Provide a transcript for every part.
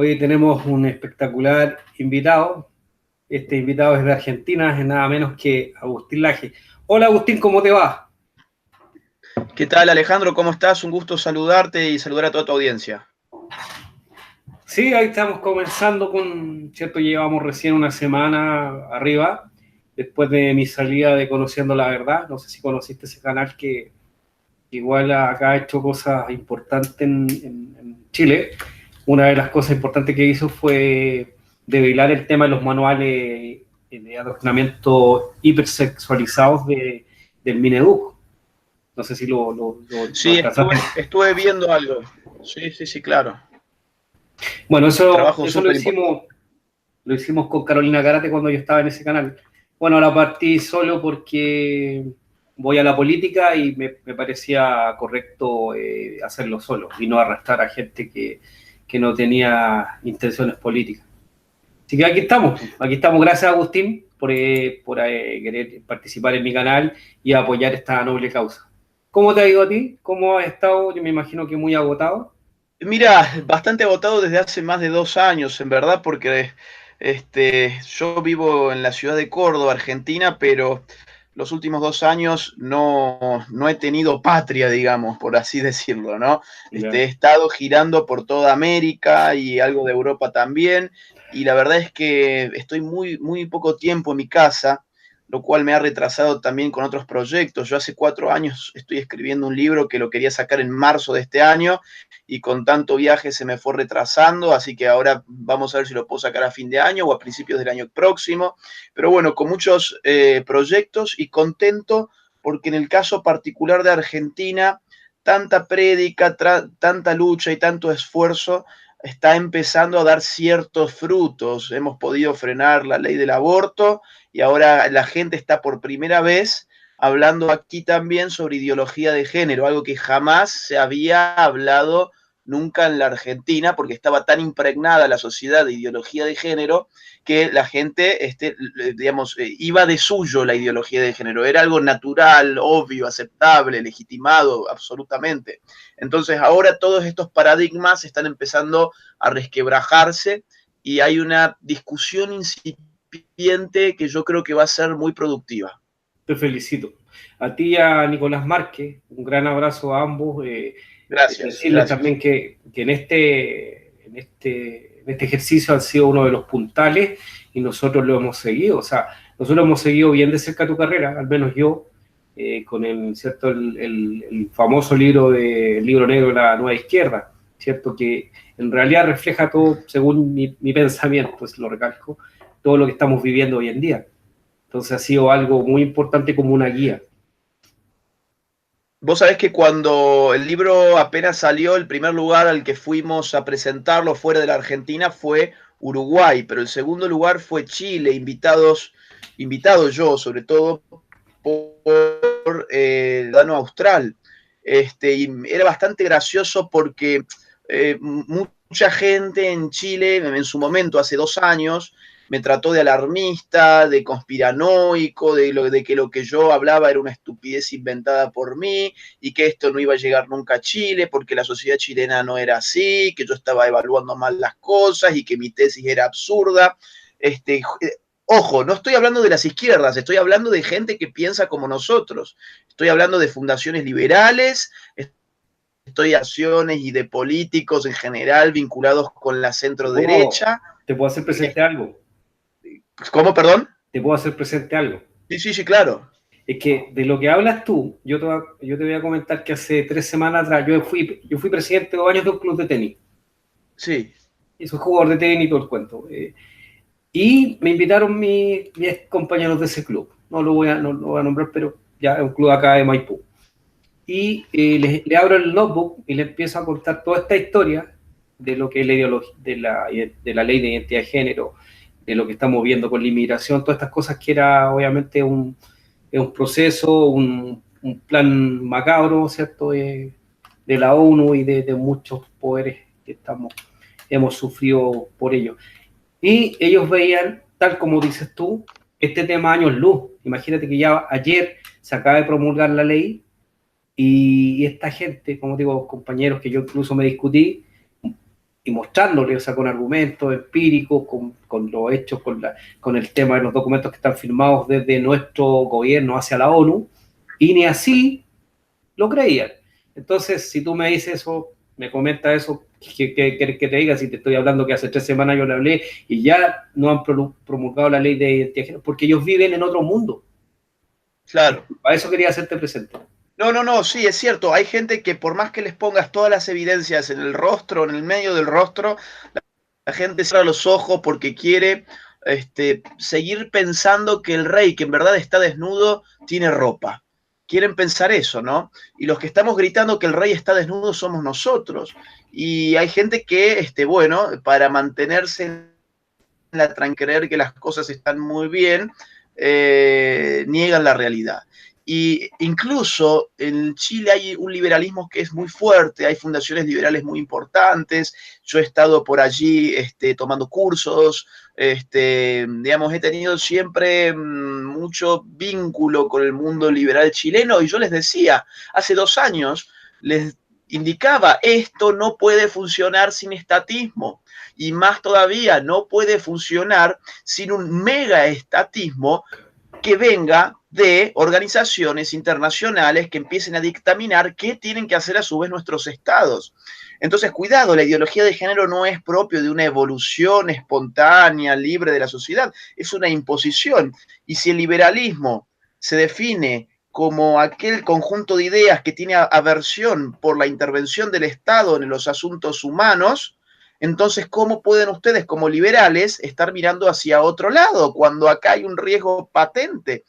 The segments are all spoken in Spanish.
Hoy tenemos un espectacular invitado. Este invitado es de Argentina, es nada menos que Agustín Laje. Hola Agustín, ¿cómo te va? ¿Qué tal, Alejandro? ¿Cómo estás? Un gusto saludarte y saludar a toda tu audiencia. Sí, ahí estamos comenzando con, ¿cierto? Llevamos recién una semana arriba, después de mi salida de Conociendo la Verdad. No sé si conociste ese canal que igual acá ha hecho cosas importantes en Chile. Una de las cosas importantes que hizo fue develar el tema de los manuales de adoctrinamiento hipersexualizados del Mineduc. No sé si lo Sí, alcanzaste. estuve viendo algo. Sí, sí, sí, claro. Bueno, eso, Trabajo eso súper importante. lo hicimos con Carolina Garate cuando yo estaba en ese canal. Bueno, ahora partí solo porque voy a la política y me parecía correcto hacerlo solo y no arrastrar a gente que no tenía intenciones políticas. Así que aquí estamos. Aquí estamos. Gracias, Agustín, por querer participar en mi canal y apoyar esta noble causa. ¿Cómo te ha ido a ti? ¿Cómo has estado? Yo me imagino que muy agotado. Mira, bastante agotado desde hace más de 2 años, en verdad, porque yo vivo en la ciudad de Córdoba, Argentina, pero los últimos 2 años no he tenido patria, digamos, por así decirlo, ¿no? He Ya. estado girando por toda América y algo de Europa también, y la verdad es que estoy muy poco tiempo en mi casa, lo cual me ha retrasado también con otros proyectos. Yo hace 4 años estoy escribiendo un libro que lo quería sacar en marzo de este año y con tanto viaje se me fue retrasando, así que ahora vamos a ver si lo puedo sacar a fin de año o a principios del año próximo. Pero bueno, con muchos proyectos y contento porque en el caso particular de Argentina, tanta prédica, tanta lucha y tanto esfuerzo está empezando a dar ciertos frutos. Hemos podido frenar la ley del aborto y ahora la gente está por primera vez hablando aquí también sobre ideología de género, algo que jamás se había hablado nunca en la Argentina, porque estaba tan impregnada la sociedad de ideología de género que la gente, digamos, iba de suyo la ideología de género. Era algo natural, obvio, aceptable, legitimado, absolutamente. Entonces ahora todos estos paradigmas están empezando a resquebrajarse y hay una discusión incipiente que yo creo que va a ser muy productiva. Te felicito. A ti y a Nicolás Márquez, un gran abrazo a ambos. Gracias, Decirles gracias. también que en este ejercicio han sido uno de los puntales y nosotros lo hemos seguido. O sea, nosotros hemos seguido bien de cerca tu carrera, al menos yo, con ¿cierto? El famoso el libro negro de la nueva izquierda, ¿cierto? Que en realidad refleja todo, según mi pensamiento, pues lo recalco, todo lo que estamos viviendo hoy en día. Entonces ha sido algo muy importante como una guía. Vos sabés que cuando el libro apenas salió, el primer lugar al que fuimos a presentarlo fuera de la Argentina fue Uruguay, pero el segundo lugar fue Chile, invitado yo sobre todo por el Dano Austral. Y era bastante gracioso porque mucha gente en Chile, en su momento, hace 2 años, me trató de alarmista, de conspiranoico, de que lo que yo hablaba era una estupidez inventada por mí y que esto no iba a llegar nunca a Chile porque la sociedad chilena no era así, que yo estaba evaluando mal las cosas y que mi tesis era absurda. Este, Ojo, no estoy hablando de las izquierdas, estoy hablando de gente que piensa como nosotros. Estoy hablando de fundaciones liberales, estoy de acciones y de políticos en general vinculados con la Te centro puedo, derecha. te puedo hacer presente algo. ¿Cómo, perdón? Te puedo hacer presente algo. Sí, sí, sí, claro. Es que de lo que hablas tú, yo te voy a comentar que hace 3 semanas atrás yo fui presidente 2 años de un club de tenis. Sí. Y soy jugador de tenis y todo el cuento. Y me invitaron mis compañeros de ese club. No lo voy a nombrar, pero ya es un club acá de Maipú. Y le abro el notebook y le empiezo a contar toda esta historia de lo que es la ideología, de la ley de identidad de género, de lo que estamos viendo con la inmigración, todas estas cosas que era obviamente un proceso, un plan macabro, ¿cierto? De la ONU y de muchos poderes que hemos sufrido por ello. Y ellos veían, tal como dices tú, este tema años luz. Imagínate que ya ayer se acaba de promulgar la ley y esta gente, como digo, compañeros que yo incluso me discutí, y mostrándole, o sea, con argumentos empíricos, con los hechos, con el tema de los documentos que están firmados desde nuestro gobierno hacia la ONU, y ni así lo creían. Entonces, si tú me dices eso, me comentas eso, ¿qué quieres que te diga? Si te estoy hablando que hace 3 semanas yo le hablé y ya no han promulgado la ley de identidad de género, porque ellos viven en otro mundo. Claro. Para eso quería hacerte presente. No, sí, es cierto. Hay gente que por más que les pongas todas las evidencias en el rostro, en el medio del rostro, la gente cierra los ojos porque quiere seguir pensando que el rey, que en verdad está desnudo, tiene ropa. Quieren pensar eso, ¿no? Y los que estamos gritando que el rey está desnudo somos nosotros. Y hay gente que, bueno, para mantenerse en la creer que las cosas están muy bien, niegan la realidad. Y incluso en Chile hay un liberalismo que es muy fuerte, hay fundaciones liberales muy importantes. Yo he estado por allí tomando cursos, digamos, he tenido siempre mucho vínculo con el mundo liberal chileno, y yo les decía, hace 2 años, les indicaba, esto no puede funcionar sin estatismo, y más todavía, no puede funcionar sin un mega estatismo que venga de organizaciones internacionales que empiecen a dictaminar qué tienen que hacer a su vez nuestros estados. Entonces, cuidado, la ideología de género no es propio de una evolución espontánea, libre de la sociedad, es una imposición. Y si el liberalismo se define como aquel conjunto de ideas que tiene aversión por la intervención del Estado en los asuntos humanos, entonces, ¿cómo pueden ustedes como liberales estar mirando hacia otro lado cuando acá hay un riesgo patente?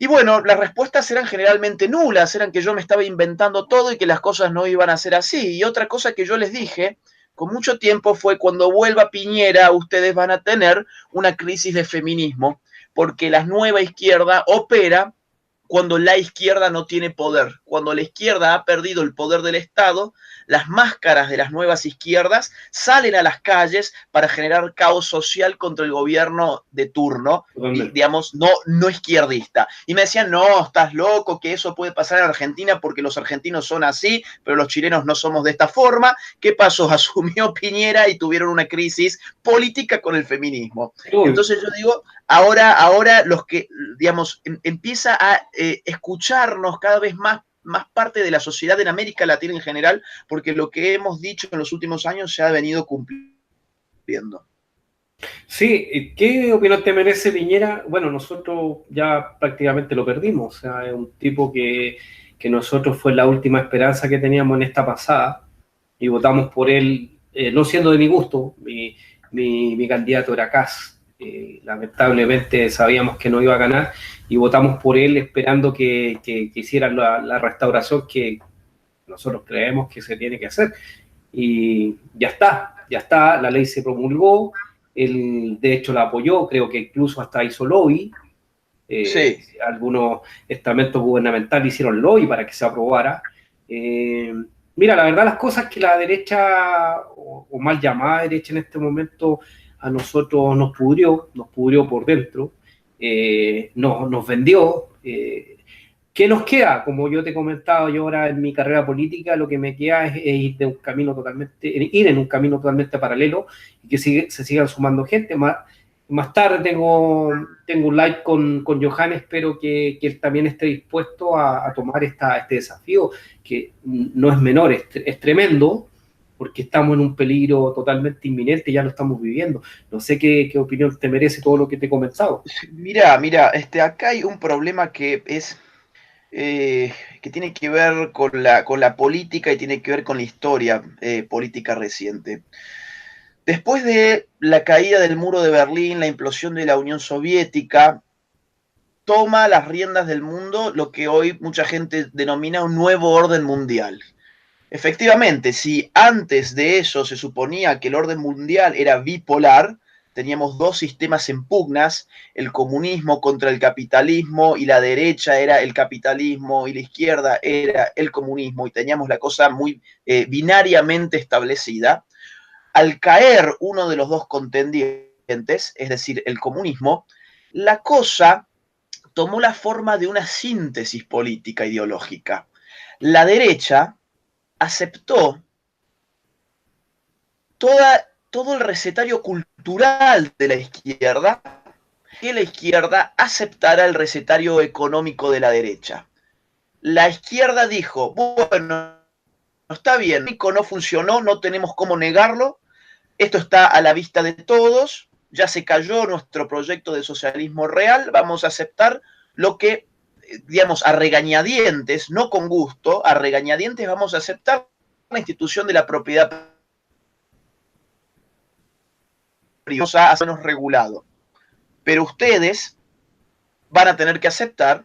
Y bueno, las respuestas eran generalmente nulas, eran que yo me estaba inventando todo y que las cosas no iban a ser así. Y otra cosa que yo les dije con mucho tiempo fue: cuando vuelva Piñera, ustedes van a tener una crisis de feminismo, porque la nueva izquierda opera cuando la izquierda no tiene poder. Cuando la izquierda ha perdido el poder del Estado, las máscaras de las nuevas izquierdas salen a las calles para generar caos social contra el gobierno de turno, digamos, no izquierdista. Y me decían, no, estás loco, que eso puede pasar en Argentina porque los argentinos son así, pero los chilenos no somos de esta forma. ¿Qué pasó? Asumió Piñera y tuvieron una crisis política con el feminismo. Entonces yo digo, ahora los que, digamos, empieza a escucharnos cada vez más parte de la sociedad en América Latina en general, porque lo que hemos dicho en los últimos años se ha venido cumpliendo. Sí, ¿qué opinión te merece Piñera? Bueno, nosotros ya prácticamente lo perdimos, o sea, es un tipo que nosotros fue la última esperanza que teníamos en esta pasada, y votamos por él, no siendo de mi gusto, mi candidato era Kast. Lamentablemente sabíamos que no iba a ganar y votamos por él esperando que hicieran la restauración que nosotros creemos que se tiene que hacer. Y ya está, la ley se promulgó, él de hecho la apoyó, creo que incluso hasta hizo lobby. Sí. Algunos estamentos gubernamentales hicieron lobby para que se aprobara. Mira, la verdad, las cosas que la derecha, o mal llamada derecha en este momento, a nosotros nos pudrió por dentro, nos vendió. ¿Qué nos queda? Como yo te he comentado, yo ahora en mi carrera política lo que me queda es ir en un camino totalmente paralelo, y que se sigan sumando gente. Más tarde tengo un live con Johannes, espero que él también esté dispuesto a tomar este desafío, que no es menor, es tremendo, porque estamos en un peligro totalmente inminente, ya lo estamos viviendo. No sé qué opinión te merece todo lo que te he comenzado. Mira, acá hay un problema que es que tiene que ver con la política y tiene que ver con la historia política reciente. Después de la caída del muro de Berlín, la implosión de la Unión Soviética, toma las riendas del mundo lo que hoy mucha gente denomina un nuevo orden mundial. Efectivamente, si antes de eso se suponía que el orden mundial era bipolar, teníamos 2 sistemas en pugnas, el comunismo contra el capitalismo, y la derecha era el capitalismo y la izquierda era el comunismo, y teníamos la cosa muy binariamente establecida. Al caer uno de los 2 contendientes, es decir, el comunismo, la cosa tomó la forma de una síntesis política ideológica. La derecha aceptó todo el recetario cultural de la izquierda, que la izquierda aceptara el recetario económico de la derecha. La izquierda dijo, bueno, está bien, no funcionó, no tenemos cómo negarlo, esto está a la vista de todos, ya se cayó nuestro proyecto de socialismo real, vamos a aceptar lo que, digamos, a regañadientes, no con gusto, a regañadientes vamos a aceptar la institución de la propiedad privada, menos regulado. Pero ustedes van a tener que aceptar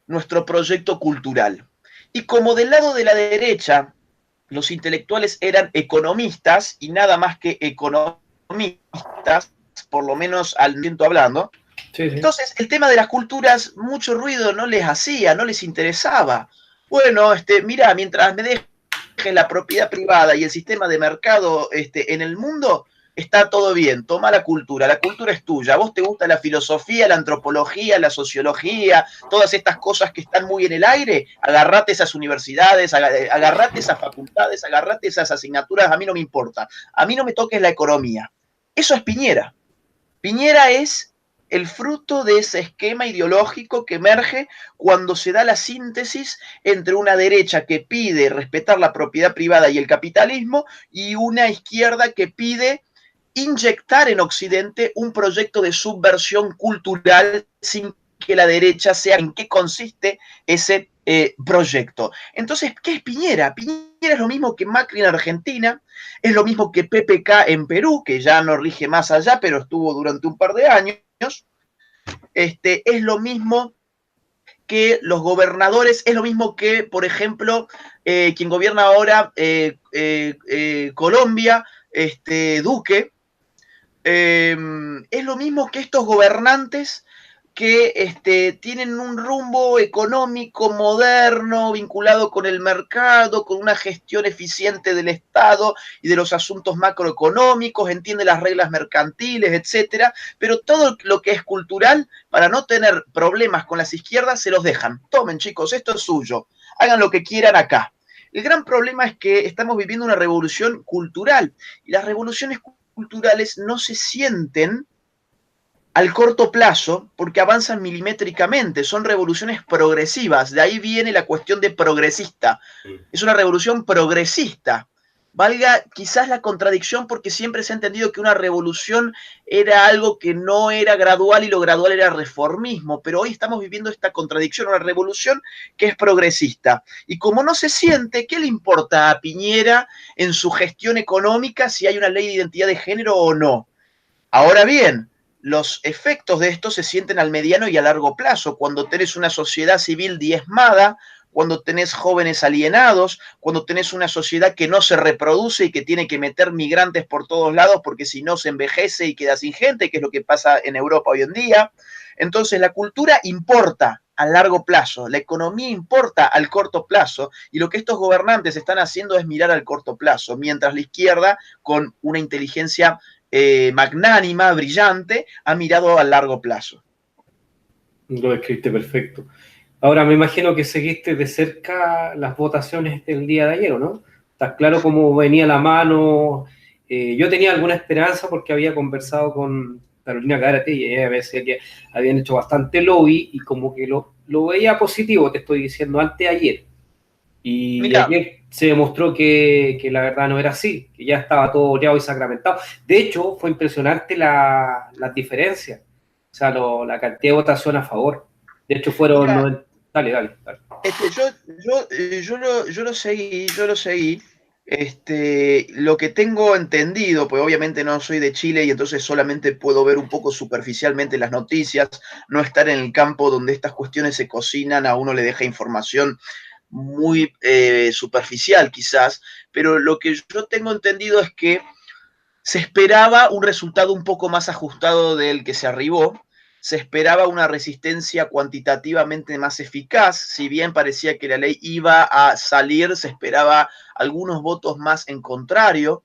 nuestro proyecto cultural. Y como del lado de la derecha los intelectuales eran economistas y nada más que economistas, por lo menos al momento hablando, Sí, sí. entonces el tema de las culturas mucho ruido no les hacía, no les interesaba. Bueno, mira, mientras me dejen la propiedad privada y el sistema de mercado en el mundo, está todo bien, toma la cultura es tuya, a vos te gusta la filosofía, la antropología, la sociología, todas estas cosas que están muy en el aire, agarrate esas universidades, agarrate esas facultades, agarrate esas asignaturas, a mí no me importa, a mí no me toques la economía. Eso es Piñera. Piñera es el fruto de ese esquema ideológico que emerge cuando se da la síntesis entre una derecha que pide respetar la propiedad privada y el capitalismo y una izquierda que pide inyectar en Occidente un proyecto de subversión cultural sin que la derecha sea en qué consiste ese proyecto. Entonces, ¿qué es Piñera? Piñera es lo mismo que Macri en Argentina, es lo mismo que PPK en Perú, que ya no rige más allá, pero estuvo durante un par de años. Es lo mismo que los gobernadores, es lo mismo que, por ejemplo, quien gobierna ahora Colombia, Duque, es lo mismo que estos gobernantes que tienen un rumbo económico moderno, vinculado con el mercado, con una gestión eficiente del Estado y de los asuntos macroeconómicos, entiende las reglas mercantiles, etcétera, pero todo lo que es cultural, para no tener problemas con las izquierdas, se los dejan. Tomen, chicos, esto es suyo, hagan lo que quieran acá. El gran problema es que estamos viviendo una revolución cultural y las revoluciones culturales no se sienten al corto plazo porque avanzan milimétricamente, son revoluciones progresivas, de ahí viene la cuestión de progresista, es una revolución progresista. Valga quizás la contradicción porque siempre se ha entendido que una revolución era algo que no era gradual y lo gradual era reformismo, pero hoy estamos viviendo esta contradicción, una revolución que es progresista. Y como no se siente, ¿qué le importa a Piñera en su gestión económica si hay una ley de identidad de género o no? Ahora bien, los efectos de esto se sienten al mediano y a largo plazo, cuando tenés una sociedad civil diezmada, cuando tenés jóvenes alienados, cuando tenés una sociedad que no se reproduce y que tiene que meter migrantes por todos lados porque si no se envejece y queda sin gente, que es lo que pasa en Europa hoy en día. Entonces la cultura importa a largo plazo, la economía importa al corto plazo y lo que estos gobernantes están haciendo es mirar al corto plazo, mientras la izquierda, con una inteligencia magnánima, brillante, ha mirado a largo plazo. Lo escribiste perfecto. Ahora me imagino que seguiste de cerca las votaciones del día de ayer, ¿no? ¿Estás claro cómo venía la mano? Yo tenía alguna esperanza porque había conversado con Carolina Gárate y ella me decía que habían hecho bastante lobby y como que lo veía positivo, te estoy diciendo, antes de ayer. Y Mira, ayer se demostró que la verdad no era así, que ya estaba todo oleado y sacramentado. De hecho, fue impresionante las diferencias, o sea, la cantidad de votación a favor. De hecho, fueron mira, 90. Dale. yo lo seguí. Lo que tengo entendido, pues obviamente no soy de Chile y entonces solamente puedo ver un poco superficialmente las noticias, no estar en el campo donde estas cuestiones se cocinan, a uno le deja información muy superficial quizás, pero lo que yo tengo entendido es que se esperaba un resultado un poco más ajustado del que se arribó, se esperaba una resistencia cuantitativamente más eficaz, si bien parecía que la ley iba a salir, se esperaba algunos votos más en contrario,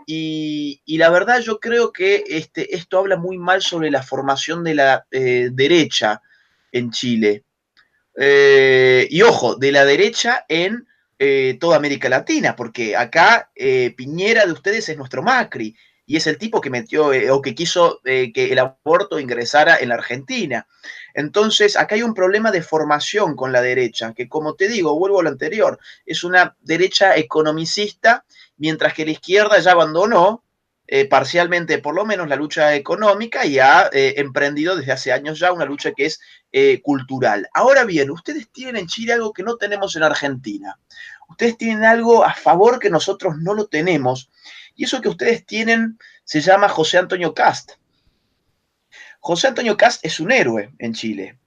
y la verdad yo creo que esto habla muy mal sobre la formación de la derecha en Chile. Y ojo, de la derecha en toda América Latina, porque acá Piñera de ustedes es nuestro Macri, y es el tipo que metió o que quiso que el aborto ingresara en la Argentina. Entonces, acá hay un problema de formación con la derecha, que como te digo, vuelvo a lo anterior, es una derecha economicista, mientras que la izquierda ya abandonó parcialmente por lo menos la lucha económica y ha emprendido desde hace años ya una lucha que es cultural. Ahora bien, ustedes tienen en Chile algo que no tenemos en Argentina. Ustedes tienen algo a favor que nosotros no lo tenemos. Y eso que ustedes tienen se llama José Antonio Cast. José Antonio Cast es un héroe en Chile.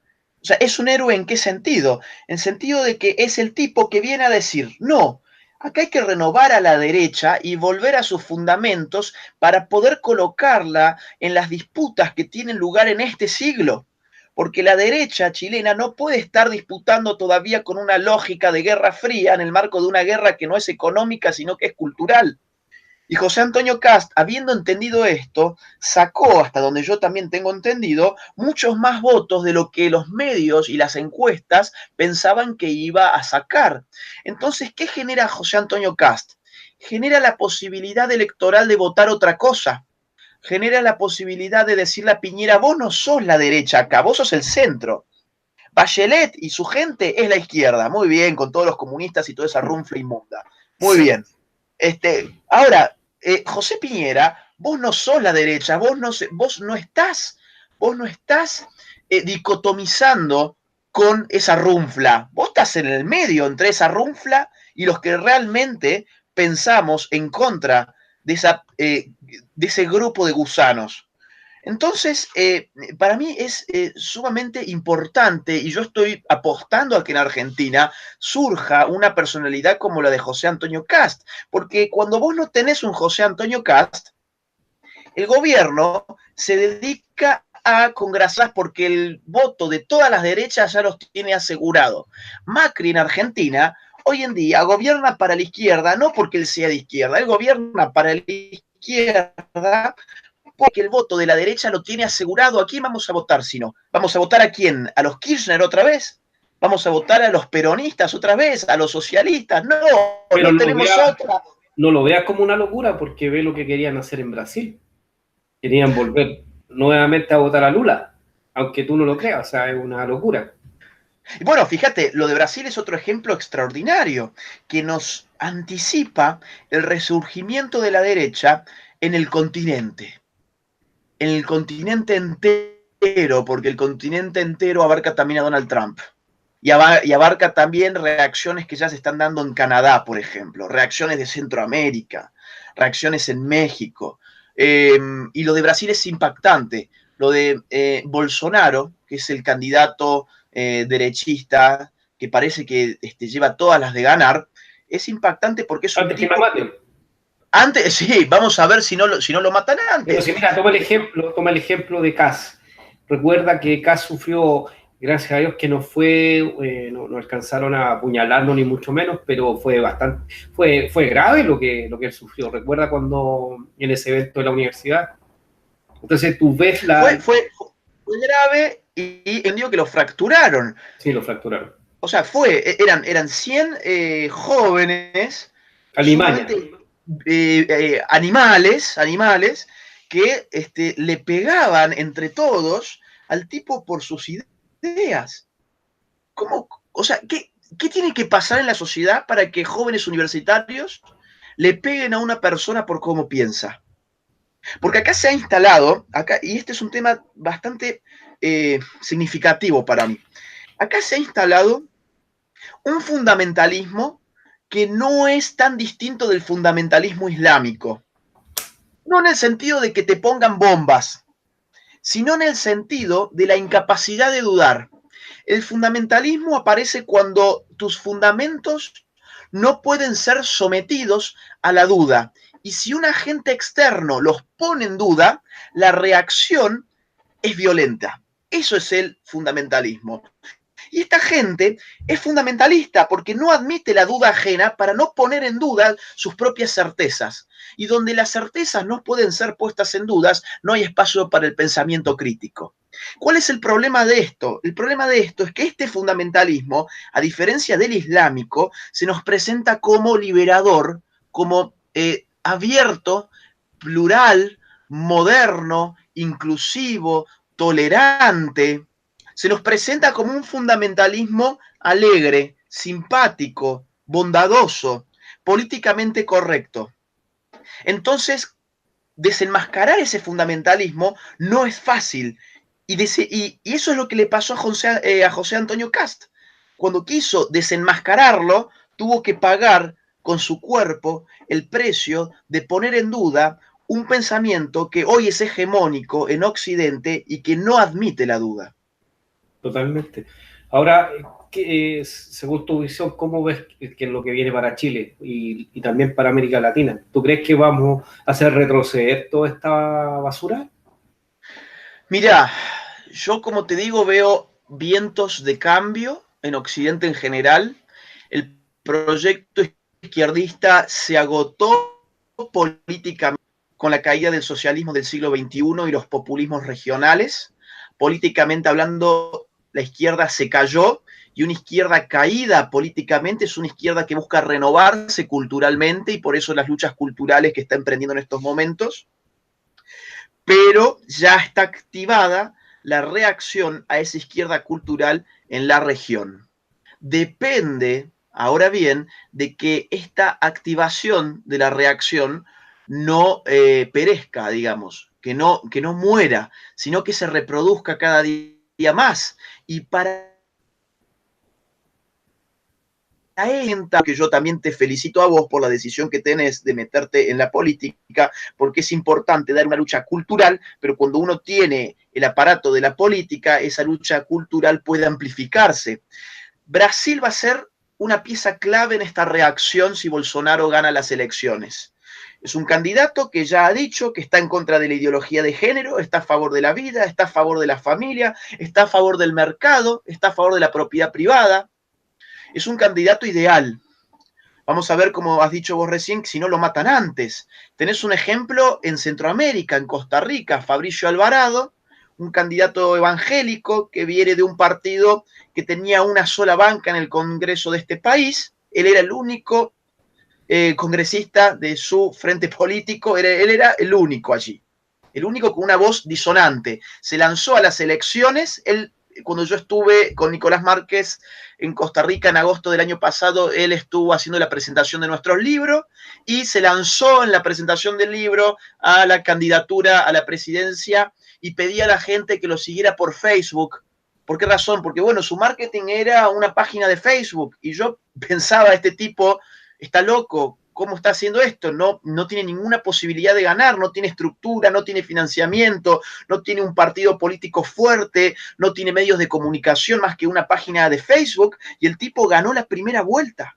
O sea, ¿es un héroe en qué sentido? En sentido de que es el tipo que viene a decir, no, acá hay que renovar a la derecha y volver a sus fundamentos para poder colocarla en las disputas que tienen lugar en este siglo. Porque la derecha chilena no puede estar disputando todavía con una lógica de guerra fría en el marco de una guerra que no es económica, sino que es cultural. Y José Antonio Cast, habiendo entendido esto, sacó, hasta donde yo también tengo entendido, muchos más votos de lo que los medios y las encuestas pensaban que iba a sacar. Entonces, ¿qué genera José Antonio Cast? Genera la posibilidad electoral de votar otra cosa. Genera la posibilidad de decirle a Piñera, vos no sos la derecha acá, vos sos el centro. Bachelet y su gente es la izquierda. Muy bien, con todos los comunistas y toda esa runfla inmunda. Muy bien. Ahora, José Piñera, vos no sos la derecha, vos no estás dicotomizando con esa runfla. Vos estás en el medio entre esa runfla y los que realmente pensamos en contra de ese grupo de gusanos. Entonces, para mí es sumamente importante y yo estoy apostando a que en Argentina surja una personalidad como la de José Antonio Cast, porque cuando vos no tenés un José Antonio Cast, el gobierno se dedica a congraciar porque el voto de todas las derechas ya los tiene asegurado. Macri en Argentina hoy en día gobierna para la izquierda, no porque él sea de izquierda, él gobierna para la izquierda porque el voto de la derecha lo tiene asegurado. ¿A quién vamos a votar si no? ¿Vamos a votar a quién? ¿A los Kirchner otra vez? ¿Vamos a votar a los peronistas otra vez? ¿A los socialistas? No, pero no tenemos otra. No lo veas como una locura porque ve lo que querían hacer en Brasil. Querían volver nuevamente a votar a Lula, aunque tú no lo creas, o sea, es una locura. Y bueno, fíjate, lo de Brasil es otro ejemplo extraordinario que nos anticipa el resurgimiento de la derecha en el continente. En el continente entero, porque el continente entero abarca también a Donald Trump. Y abarca también reacciones que ya se están dando en Canadá, por ejemplo, reacciones de Centroamérica, reacciones en México. Y lo de Brasil es impactante. Lo de Bolsonaro, que es el candidato derechista, que parece que lleva todas las de ganar, es impactante porque es un Antes que tipo... me maten. Antes, sí, vamos a ver si no lo matan antes. Pero si mira, toma el ejemplo de Kass. Recuerda que Kass sufrió, gracias a Dios que no fue, no alcanzaron a apuñalarlo ni mucho menos, pero fue grave lo que él sufrió. Recuerda cuando en ese evento de la universidad. Entonces tú ves Fue grave y entendió que lo fracturaron. Sí, lo fracturaron. O sea, eran 100 jóvenes Alimaña. sumamente animales que le pegaban entre todos al tipo por sus ideas. ¿Cómo? O sea, ¿qué tiene que pasar en la sociedad para que jóvenes universitarios le peguen a una persona por cómo piensa? Porque acá se ha instalado, y este es un tema bastante significativo para mí, acá se ha instalado un fundamentalismo que no es tan distinto del fundamentalismo islámico. No en el sentido de que te pongan bombas, sino en el sentido de la incapacidad de dudar. El fundamentalismo aparece cuando tus fundamentos no pueden ser sometidos a la duda. Y si un agente externo los pone en duda, la reacción es violenta. Eso es el fundamentalismo. Y esta gente es fundamentalista porque no admite la duda ajena para no poner en duda sus propias certezas. Y donde las certezas no pueden ser puestas en dudas, no hay espacio para el pensamiento crítico. ¿Cuál es el problema de esto? El problema de esto es que este fundamentalismo, a diferencia del islámico, se nos presenta como liberador, como abierto, plural, moderno, inclusivo, tolerante. Se nos presenta como un fundamentalismo alegre, simpático, bondadoso, políticamente correcto. Entonces, desenmascarar ese fundamentalismo no es fácil. Y eso es lo que le pasó a José Antonio Cast. Cuando quiso desenmascararlo, tuvo que pagar con su cuerpo el precio de poner en duda un pensamiento que hoy es hegemónico en Occidente y que no admite la duda. Totalmente. Ahora, según tu visión, ¿cómo ves que es lo que viene para Chile y también para América Latina? ¿Tú crees que vamos a hacer retroceder toda esta basura? Mirá, yo como te digo veo vientos de cambio en Occidente en general. El proyecto izquierdista se agotó políticamente con la caída del socialismo del siglo XXI y los populismos regionales. Políticamente hablando, la izquierda se cayó y una izquierda caída políticamente es una izquierda que busca renovarse culturalmente y por eso las luchas culturales que está emprendiendo en estos momentos. Pero ya está activada la reacción a esa izquierda cultural en la región. Depende, ahora bien, de que esta activación de la reacción no perezca, digamos, que no muera, sino que se reproduzca cada día más. Y para que yo también te felicito a vos por la decisión que tenés de meterte en la política, porque es importante dar una lucha cultural, pero cuando uno tiene el aparato de la política, esa lucha cultural puede amplificarse. Brasil va a ser una pieza clave en esta reacción si Bolsonaro gana las elecciones. Es un candidato que ya ha dicho que está en contra de la ideología de género, está a favor de la vida, está a favor de la familia, está a favor del mercado, está a favor de la propiedad privada. Es un candidato ideal. Vamos a ver, como has dicho vos recién, si no lo matan antes. Tenés un ejemplo en Centroamérica, en Costa Rica, Fabricio Alvarado, un candidato evangélico que viene de un partido que tenía una sola banca en el Congreso de este país. Él era el único congresista de su frente político, él era el único allí, el único con una voz disonante. Se lanzó a las elecciones, él, cuando yo estuve con Nicolás Márquez en Costa Rica en agosto del año pasado, él estuvo haciendo la presentación de nuestros libros y se lanzó en la presentación del libro a la candidatura a la presidencia y pedía a la gente que lo siguiera por Facebook. ¿Por qué razón? Porque, bueno, su marketing era una página de Facebook y yo pensaba, este tipo está loco, ¿cómo está haciendo esto? No tiene ninguna posibilidad de ganar, no tiene estructura, no tiene financiamiento, no tiene un partido político fuerte, no tiene medios de comunicación más que una página de Facebook, y el tipo ganó la primera vuelta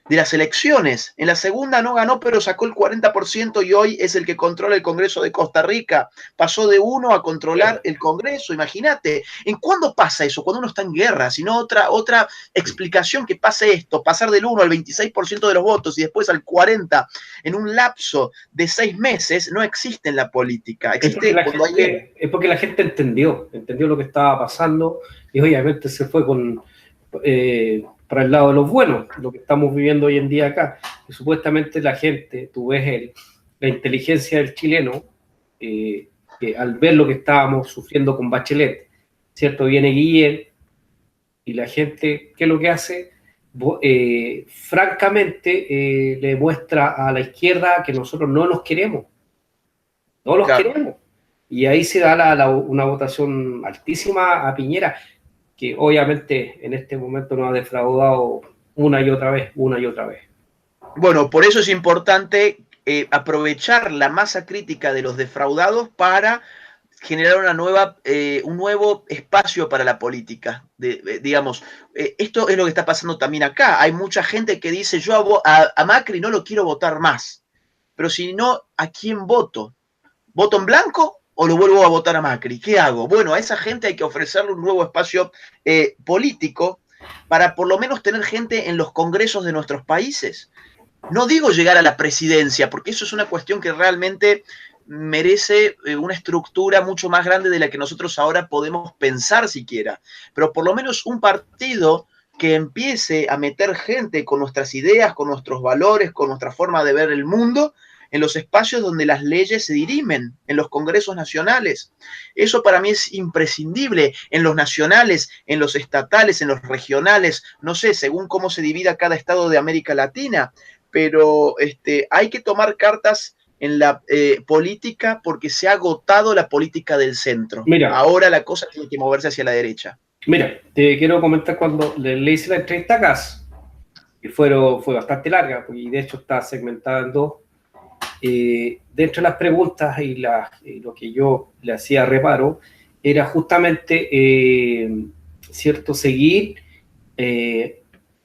de las elecciones. En la segunda no ganó, pero sacó el 40% y hoy es el que controla el Congreso de Costa Rica. Pasó de uno a controlar el Congreso, imagínate. ¿En cuándo pasa eso? Cuando uno está en guerra, sino otra explicación que pase esto, pasar del 1 al 26% de los votos y después al 40% en un lapso de 6 meses, no existe en la política. Existe es porque la gente entendió lo que estaba pasando y obviamente se fue con... para el lado de los buenos, lo que estamos viviendo hoy en día acá. Y supuestamente la gente, tú ves la inteligencia del chileno, que al ver lo que estábamos sufriendo con Bachelet, ¿cierto? Viene Guillén y la gente, ¿qué es lo que hace? Francamente, le muestra a la izquierda que nosotros no los queremos. No los queremos. Y ahí se da una votación altísima a Piñera, que obviamente en este momento nos ha defraudado una y otra vez. Bueno, por eso es importante aprovechar la masa crítica de los defraudados para generar un nuevo espacio para la política. Digamos, esto es lo que está pasando también acá. Hay mucha gente que dice, yo a Macri no lo quiero votar más, pero si no, ¿a quién voto? ¿Voto en blanco o lo vuelvo a votar a Macri? ¿Qué hago? Bueno, a esa gente hay que ofrecerle un nuevo espacio político para por lo menos tener gente en los congresos de nuestros países. No digo llegar a la presidencia, porque eso es una cuestión que realmente merece una estructura mucho más grande de la que nosotros ahora podemos pensar siquiera. Pero por lo menos un partido que empiece a meter gente con nuestras ideas, con nuestros valores, con nuestra forma de ver el mundo, en los espacios donde las leyes se dirimen, en los congresos nacionales. Eso para mí es imprescindible, en los nacionales, en los estatales, en los regionales, no sé, según cómo se divida cada estado de América Latina, pero hay que tomar cartas en la política porque se ha agotado la política del centro. Mira, ahora la cosa tiene que moverse hacia la derecha. Mira, te quiero comentar cuando le hice la entrevista a Kass, que fue bastante larga, y de hecho está segmentada en dos. Dentro de las preguntas y lo que yo le hacía reparo era justamente, cierto, seguir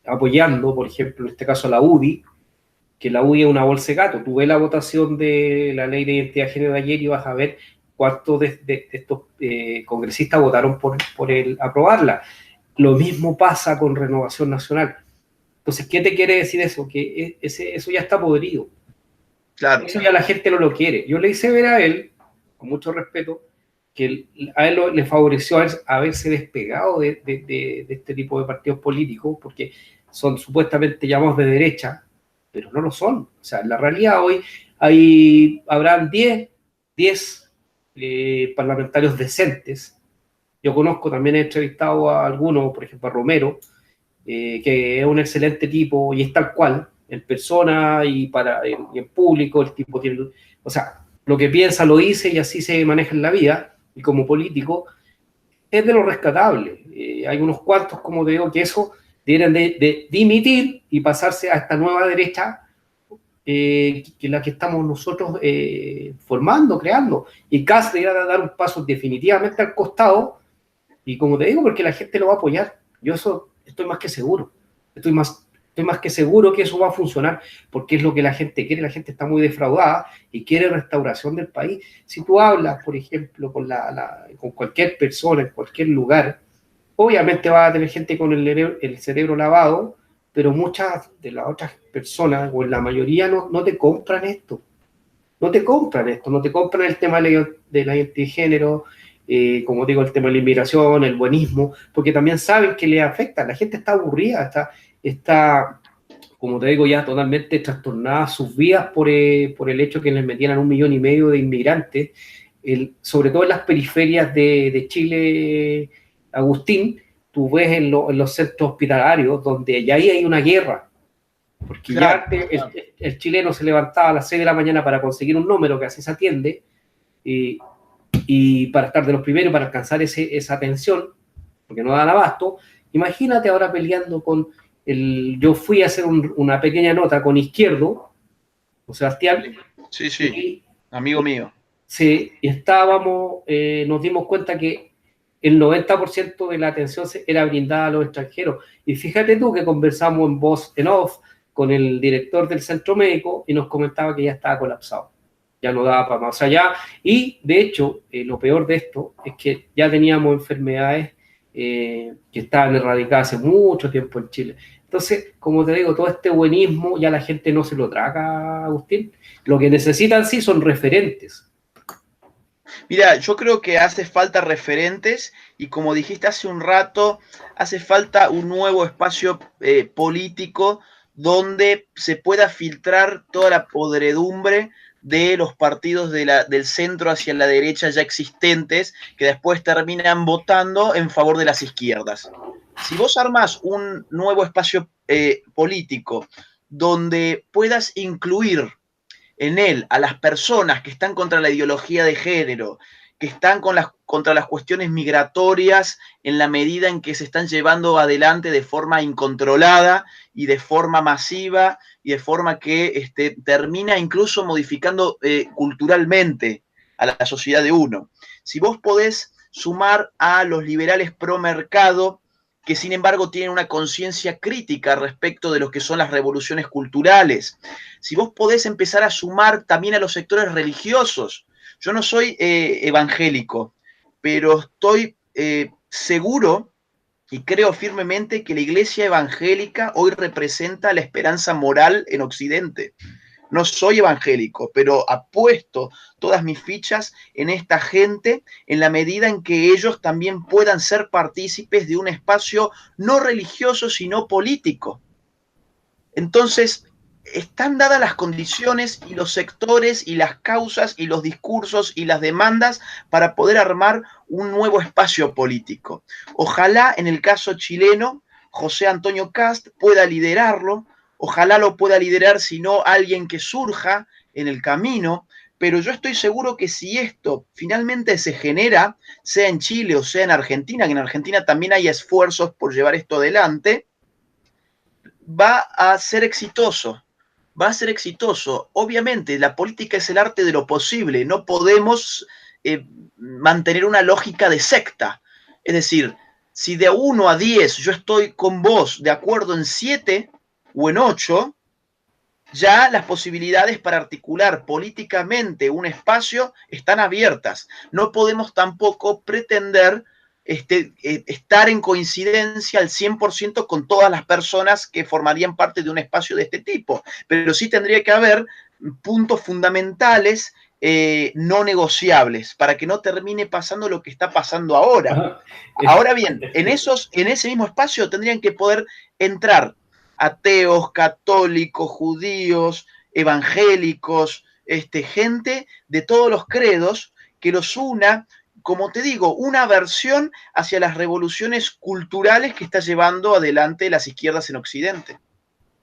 apoyando, por ejemplo, en este caso a la UDI, que la UDI es una bolsa de gato. Tú ves la votación de la ley de identidad de género de ayer y vas a ver cuántos de estos congresistas votaron por aprobarla. Lo mismo pasa con Renovación Nacional. Entonces, ¿qué te quiere decir eso? Que eso ya está podrido. Claro. Eso ya la gente no lo quiere. Yo le hice ver a él, con mucho respeto, que a él le favoreció haberse despegado de este tipo de partidos políticos, porque son supuestamente llamados de derecha, pero no lo son. O sea, en la realidad hoy habrán 10 parlamentarios decentes. Yo conozco, también he entrevistado a algunos, por ejemplo a Romero, que es un excelente tipo y es tal cual, en persona y en público, el tipo tiene, o sea, lo que piensa lo dice y así se maneja en la vida, y como político es de lo rescatable. Hay unos cuantos, como te digo, que eso deberían de dimitir y pasarse a esta nueva derecha, que es la que estamos nosotros formando, creando. Y Kass debería dar un paso definitivamente al costado, y como te digo, porque la gente lo va a apoyar. Yo eso estoy más que seguro. Estoy más que seguro que eso va a funcionar, porque es lo que la gente quiere. La gente está muy defraudada y quiere restauración del país. Si tú hablas, por ejemplo, con cualquier persona, en cualquier lugar, obviamente va a tener gente con el cerebro lavado, pero muchas de las otras personas, o en la mayoría, no te compran esto. No te compran esto, no te compran el tema de la identidad de género, como digo, el tema de la inmigración, el buenismo, porque también saben que le afecta. La gente está aburrida, está, como te digo, ya totalmente trastornada sus vidas por el hecho que les metieran 1,5 millones de inmigrantes, sobre todo en las periferias de Chile, Agustín. Tú ves en los centros hospitalarios donde ya ahí hay una guerra, porque Claro, ya el chileno se levantaba a las 6 de la mañana para conseguir un número que así se atiende, y para estar de los primeros, para alcanzar esa atención, porque no dan abasto. Imagínate ahora peleando con yo fui a hacer una pequeña nota con Izquierdo, con Sebastián. Sí, amigo mío. Sí, y nos dimos cuenta que el 90% de la atención era brindada a los extranjeros. Y fíjate tú que conversamos en voz en off con el director del centro médico y nos comentaba que ya estaba colapsado, ya no daba para más allá. Y de hecho, lo peor de esto es que ya teníamos enfermedades que estaban erradicadas hace mucho tiempo en Chile. Entonces, como te digo, todo este buenismo ya la gente no se lo traga, Agustín. Lo que necesitan sí son referentes. Mira, yo creo que hace falta referentes y como dijiste hace un rato, hace falta un nuevo espacio político donde se pueda filtrar toda la podredumbre de los partidos del centro hacia la derecha ya existentes, que después terminan votando en favor de las izquierdas. Si vos armás un nuevo espacio político donde puedas incluir en él a las personas que están contra la ideología de género, que están contra las cuestiones migratorias en la medida en que se están llevando adelante de forma incontrolada y de forma masiva y de forma que termina incluso modificando culturalmente a la sociedad de uno. Si vos podés sumar a los liberales pro mercado, que sin embargo tienen una conciencia crítica respecto de lo que son las revoluciones culturales. Si vos podés empezar a sumar también a los sectores religiosos. Yo no soy evangélico, pero estoy seguro y creo firmemente que la iglesia evangélica hoy representa la esperanza moral en Occidente. no soy evangélico, pero apuesto todas mis fichas en esta gente en la medida en que ellos también puedan ser partícipes de un espacio no religioso, sino político. Entonces, están dadas las condiciones y los sectores y las causas y los discursos y las demandas para poder armar un nuevo espacio político. Ojalá en el caso chileno, José Antonio Kast pueda liderarlo, ojalá lo pueda liderar si no alguien que surja en el camino, pero yo estoy seguro que si esto finalmente se genera, sea en Chile o sea en Argentina, que en Argentina también hay esfuerzos por llevar esto adelante, va a ser exitoso. Va a ser exitoso. Obviamente, la política es el arte de lo posible. No podemos mantener una lógica de secta. Es decir, si de 1 a 10 yo estoy con vos de acuerdo en 7 o en 8, ya las posibilidades para articular políticamente un espacio están abiertas. No podemos tampoco pretender estar en coincidencia al 100% con todas las personas que formarían parte de un espacio de este tipo, pero sí tendría que haber puntos fundamentales no negociables para que no termine pasando lo que está pasando ahora. Ahora bien, en ese mismo espacio tendrían que poder entrar ateos, católicos, judíos, evangélicos, gente de todos los credos que los una, como te digo, una aversión hacia las revoluciones culturales que está llevando adelante las izquierdas en Occidente.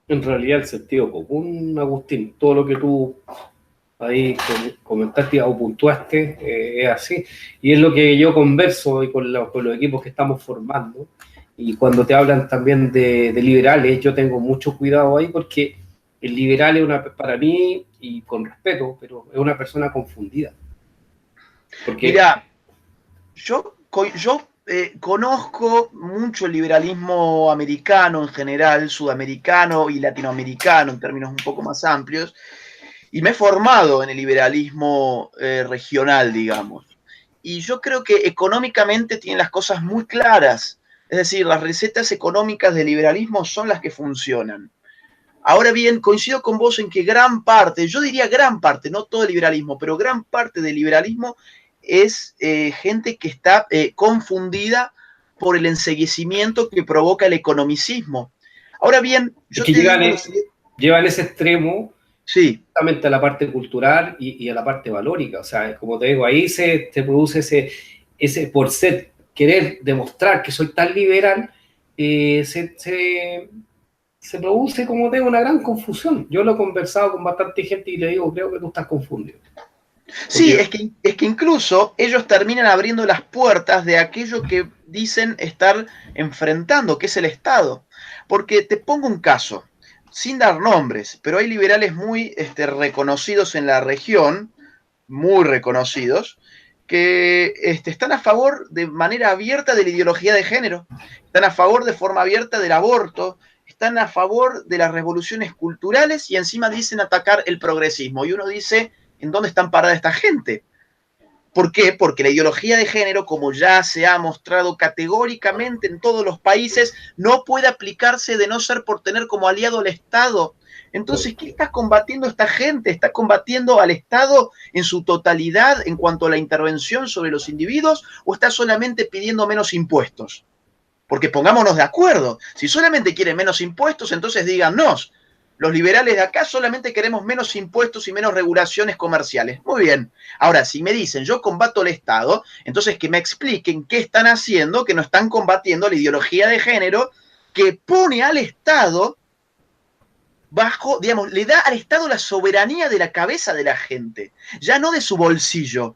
En realidad el sentido común, Agustín, todo lo que tú ahí comentaste o puntuaste, es así, y es lo que yo converso con los equipos que estamos formando, y cuando te hablan también de liberales, yo tengo mucho cuidado ahí, porque el liberal es para mí, y con respeto, pero es una persona confundida. Porque, mira, yo conozco mucho el liberalismo americano en general, sudamericano y latinoamericano en términos un poco más amplios, y me he formado en el liberalismo regional, digamos. Y yo creo que económicamente tienen las cosas muy claras. Es decir, las recetas económicas del liberalismo son las que funcionan. Ahora bien, coincido con vos en que gran parte, yo diría gran parte, no todo el liberalismo, pero gran parte del liberalismo es gente que está confundida por el enseguecimiento que provoca el economicismo. Ahora bien, yo te digo... Llevan ese extremo, sí, justamente a la parte cultural y a la parte valórica. O sea, como te digo, ahí se produce ese por ser, querer demostrar que soy tan liberal, se produce, como te digo, una gran confusión. Yo lo he conversado con bastante gente y le digo, creo que tú estás confundido. Sí, es que incluso ellos terminan abriendo las puertas de aquello que dicen estar enfrentando, que es el Estado. Porque te pongo un caso, sin dar nombres, pero hay liberales muy reconocidos en la región, muy reconocidos, que están a favor de manera abierta de la ideología de género, están a favor de forma abierta del aborto, están a favor de las revoluciones culturales y encima dicen atacar el progresismo. Y uno dice, ¿en dónde están paradas esta gente? ¿Por qué? Porque la ideología de género, como ya se ha mostrado categóricamente en todos los países, no puede aplicarse de no ser por tener como aliado al Estado. Entonces, ¿qué está combatiendo esta gente? ¿Está combatiendo al Estado en su totalidad en cuanto a la intervención sobre los individuos o está solamente pidiendo menos impuestos? Porque pongámonos de acuerdo, si solamente quieren menos impuestos, entonces díganos, los liberales de acá solamente queremos menos impuestos y menos regulaciones comerciales. Muy bien. Ahora, si me dicen yo combato al Estado, entonces que me expliquen qué están haciendo, que no están combatiendo la ideología de género que pone al Estado bajo, digamos, le da al Estado la soberanía de la cabeza de la gente, ya no de su bolsillo.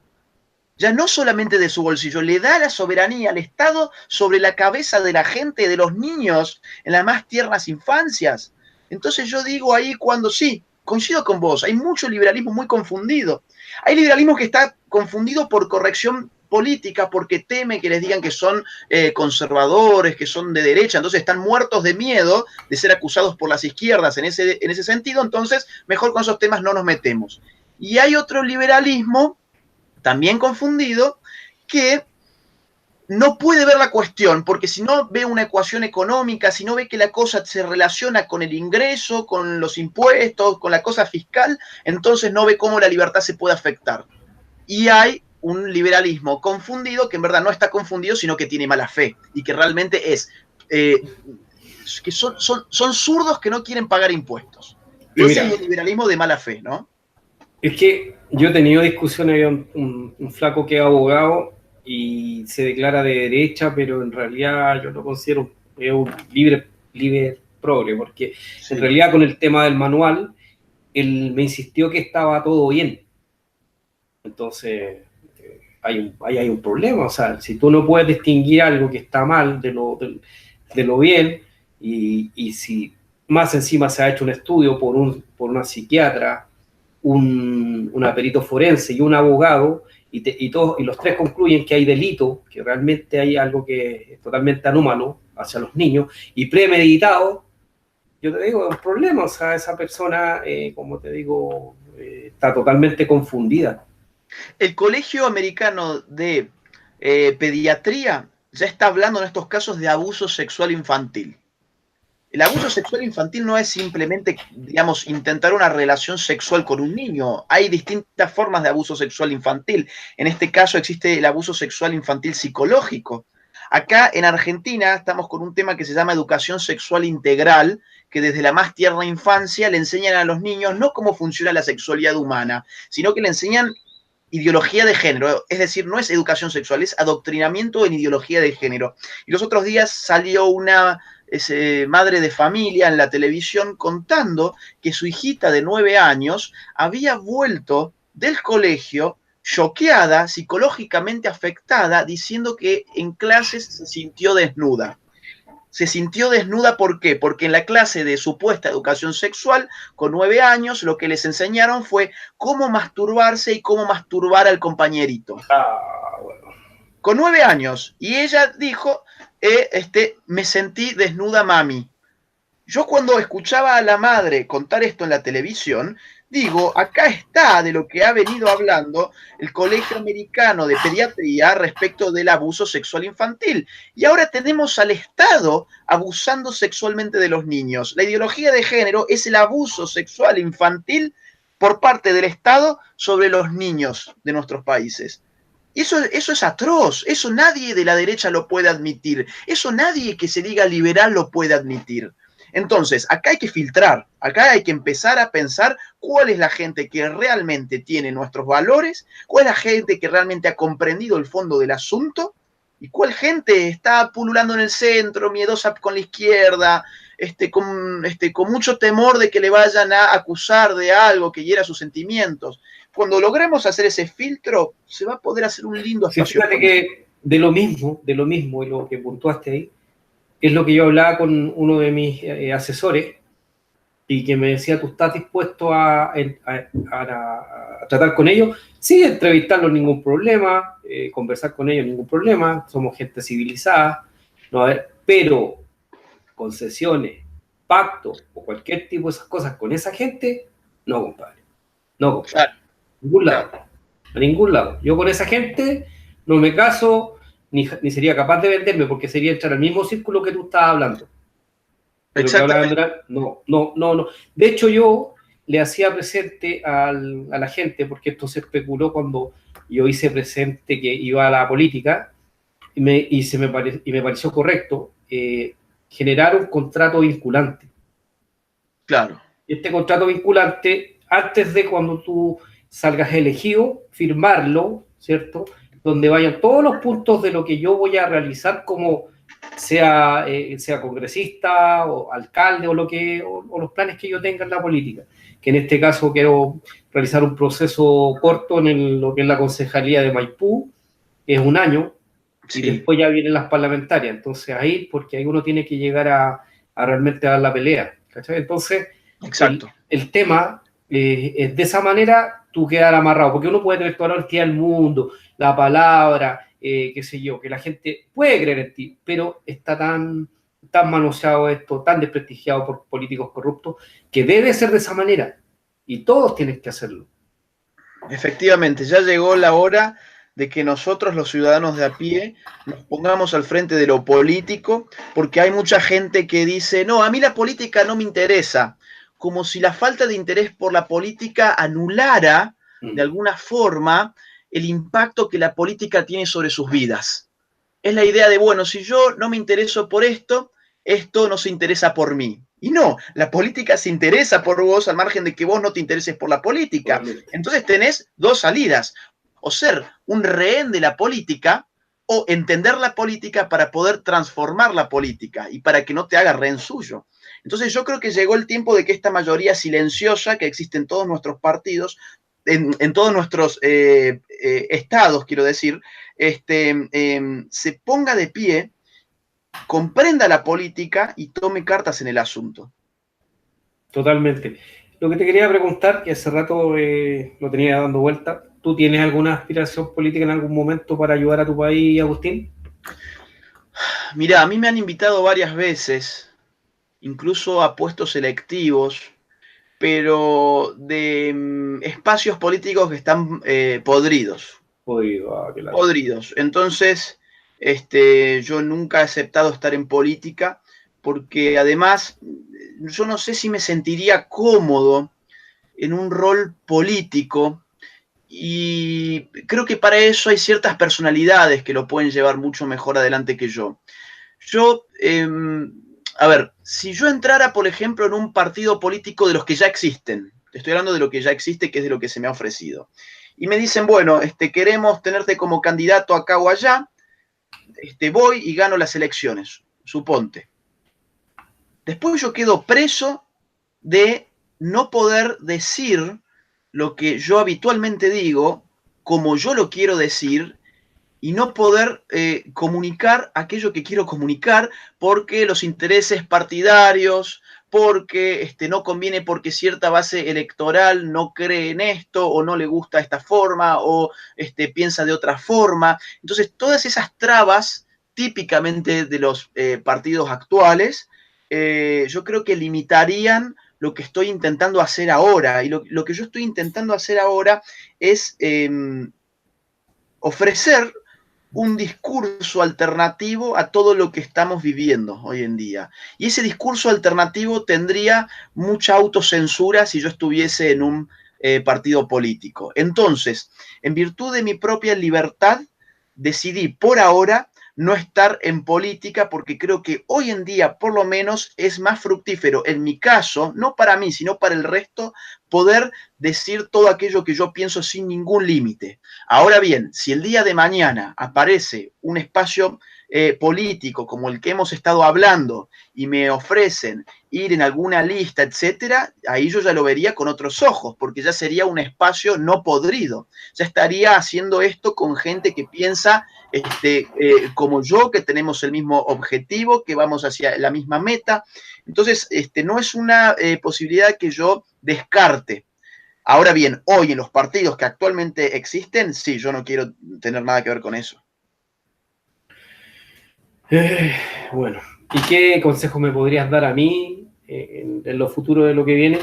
Ya no solamente de su bolsillo, le da la soberanía al Estado sobre la cabeza de la gente, de los niños, en las más tiernas infancias. Entonces yo digo ahí cuando sí, coincido con vos, hay mucho liberalismo muy confundido. Hay liberalismo que está confundido por corrección política porque teme que les digan que son conservadores, que son de derecha, entonces están muertos de miedo de ser acusados por las izquierdas en ese sentido, entonces mejor con esos temas no nos metemos. Y hay otro liberalismo también confundido, que no puede ver la cuestión, porque si no ve una ecuación económica, si no ve que la cosa se relaciona con el ingreso, con los impuestos, con la cosa fiscal, entonces no ve cómo la libertad se puede afectar. Y hay un liberalismo confundido que en verdad no está confundido, sino que tiene mala fe y que realmente que son zurdos que no quieren pagar impuestos. Ese es el liberalismo de mala fe, ¿no? Es que yo he tenido discusiones con un flaco que es abogado y se declara de derecha, pero en realidad yo lo considero un libre progre, porque en realidad con el tema del manual, él me insistió que estaba todo bien. Entonces, ahí hay un problema. O sea, si tú no puedes distinguir algo que está mal de lo bien, y si más encima se ha hecho un estudio por una psiquiatra, una perito forense y un abogado, y los tres concluyen que hay delito, que realmente hay algo que es totalmente anómalo hacia los niños, y premeditado, yo te digo, es un problema. O sea, esa persona, como te digo, está totalmente confundida. El Colegio Americano de Pediatría ya está hablando en estos casos de abuso sexual infantil. El abuso sexual infantil no es simplemente, digamos, intentar una relación sexual con un niño. Hay distintas formas de abuso sexual infantil. En este caso existe el abuso sexual infantil psicológico. Acá en Argentina estamos con un tema que se llama educación sexual integral, que desde la más tierna infancia le enseñan a los niños no cómo funciona la sexualidad humana, sino que le enseñan ideología de género, es decir, no es educación sexual, es adoctrinamiento en ideología de género. Y los otros días salió una madre de familia en la televisión contando que su hijita de 9 años había vuelto del colegio choqueada, psicológicamente afectada, diciendo que en clases se sintió desnuda. Se sintió desnuda, ¿por qué? Porque en la clase de supuesta educación sexual, con 9 años, lo que les enseñaron fue cómo masturbarse y cómo masturbar al compañerito. Bueno. Con 9 años. Y ella dijo, me sentí desnuda, mami. Yo cuando escuchaba a la madre contar esto en la televisión, digo, acá está de lo que ha venido hablando el Colegio Americano de Pediatría respecto del abuso sexual infantil. Y ahora tenemos al Estado abusando sexualmente de los niños. La ideología de género es el abuso sexual infantil por parte del Estado sobre los niños de nuestros países. Eso es atroz, eso nadie de la derecha lo puede admitir, eso nadie que se diga liberal lo puede admitir. Entonces, acá hay que filtrar, acá hay que empezar a pensar cuál es la gente que realmente tiene nuestros valores, cuál es la gente que realmente ha comprendido el fondo del asunto y cuál gente está pululando en el centro, miedosa con la izquierda, con mucho temor de que le vayan a acusar de algo que hiera sus sentimientos. Cuando logremos hacer ese filtro, se va a poder hacer un lindo espacio. Fíjate que de lo mismo, y lo que puntuaste ahí, es lo que yo hablaba con uno de mis asesores, y que me decía, ¿tú estás dispuesto a tratar con ellos? Sí, entrevistarlos, ningún problema, conversar con ellos, ningún problema, somos gente civilizada, no, a ver, pero concesiones, pactos o cualquier tipo de esas cosas con esa gente, no, compadre, no, compadre, Claro. ningún lado, a ningún lado. Yo con esa gente no me caso, ni sería capaz de venderme, porque sería entrar al mismo círculo que tú estabas hablando. Pero que habla Andrés, no. De hecho, yo le hacía presente a la gente, porque esto se especuló cuando yo hice presente que iba a la política, y me pareció correcto generar un contrato vinculante. Claro. Este contrato vinculante, antes de cuando tú salgas elegido, firmarlo, ¿cierto? Donde vayan todos los puntos de lo que yo voy a realizar como sea congresista o alcalde o los planes que yo tenga en la política, que en este caso quiero realizar un proceso corto en lo que es la concejalía de Maipú, que es un año, y después ya vienen las parlamentarias. Entonces ahí, porque ahí uno tiene que llegar a realmente dar la pelea, ¿cachai? Entonces el tema es de esa manera tú quedar amarrado, porque uno puede tener toda la honestidad del mundo, la palabra, qué sé yo, que la gente puede creer en ti, pero está tan manoseado esto, tan desprestigiado por políticos corruptos, que debe ser de esa manera, y todos tienen que hacerlo. Efectivamente, ya llegó la hora de que nosotros los ciudadanos de a pie nos pongamos al frente de lo político, porque hay mucha gente que dice, no, a mí la política no me interesa, como si la falta de interés por la política anulara de alguna forma el impacto que la política tiene sobre sus vidas. Es la idea de, bueno, si yo no me intereso por esto, esto no se interesa por mí. Y no, la política se interesa por vos al margen de que vos no te intereses por la política. Entonces tenés dos salidas: o ser un rehén de la política, o entender la política para poder transformar la política y para que no te haga rehén suyo. Entonces yo creo que llegó el tiempo de que esta mayoría silenciosa que existe en todos nuestros partidos, en todos nuestros estados, quiero decir, se ponga de pie, comprenda la política y tome cartas en el asunto. Totalmente. Lo que te quería preguntar, que hace rato lo tenía dando vuelta, ¿tú tienes alguna aspiración política en algún momento para ayudar a tu país, Agustín? Mirá, a mí me han invitado varias veces, incluso a puestos selectivos, pero de espacios políticos que están podridos. Claro. Podridos. Entonces, yo nunca he aceptado estar en política, porque además yo no sé si me sentiría cómodo en un rol político, y creo que para eso hay ciertas personalidades que lo pueden llevar mucho mejor adelante que yo. Yo, a ver, si yo entrara, por ejemplo, en un partido político de los que ya existen, te estoy hablando de lo que ya existe, que es de lo que se me ha ofrecido, y me dicen, bueno, queremos tenerte como candidato acá o allá, voy y gano las elecciones, suponte. Después yo quedo preso de no poder decir lo que yo habitualmente digo, como yo lo quiero decir, y no poder comunicar aquello que quiero comunicar porque los intereses partidarios, porque no conviene, porque cierta base electoral no cree en esto, o no le gusta esta forma, o piensa de otra forma. Entonces, todas esas trabas típicamente de los partidos actuales, yo creo que limitarían lo que estoy intentando hacer ahora. Y lo que yo estoy intentando hacer ahora es ofrecer un discurso alternativo a todo lo que estamos viviendo hoy en día. Y ese discurso alternativo tendría mucha autocensura si yo estuviese en un partido político. Entonces, en virtud de mi propia libertad, decidí por ahora no estar en política, porque creo que hoy en día, por lo menos, es más fructífero, en mi caso, no para mí, sino para el resto, poder decir todo aquello que yo pienso sin ningún límite. Ahora bien, si el día de mañana aparece un espacio político como el que hemos estado hablando y me ofrecen ir en alguna lista, etcétera, ahí yo ya lo vería con otros ojos, porque ya sería un espacio no podrido. Ya estaría haciendo esto con gente que piensa como yo, que tenemos el mismo objetivo, que vamos hacia la misma meta. Entonces, no es una posibilidad que yo descarte. Ahora bien, hoy en los partidos que actualmente existen, sí, yo no quiero tener nada que ver con eso. Bueno, ¿y qué consejo me podrías dar a mí en lo futuro de lo que viene?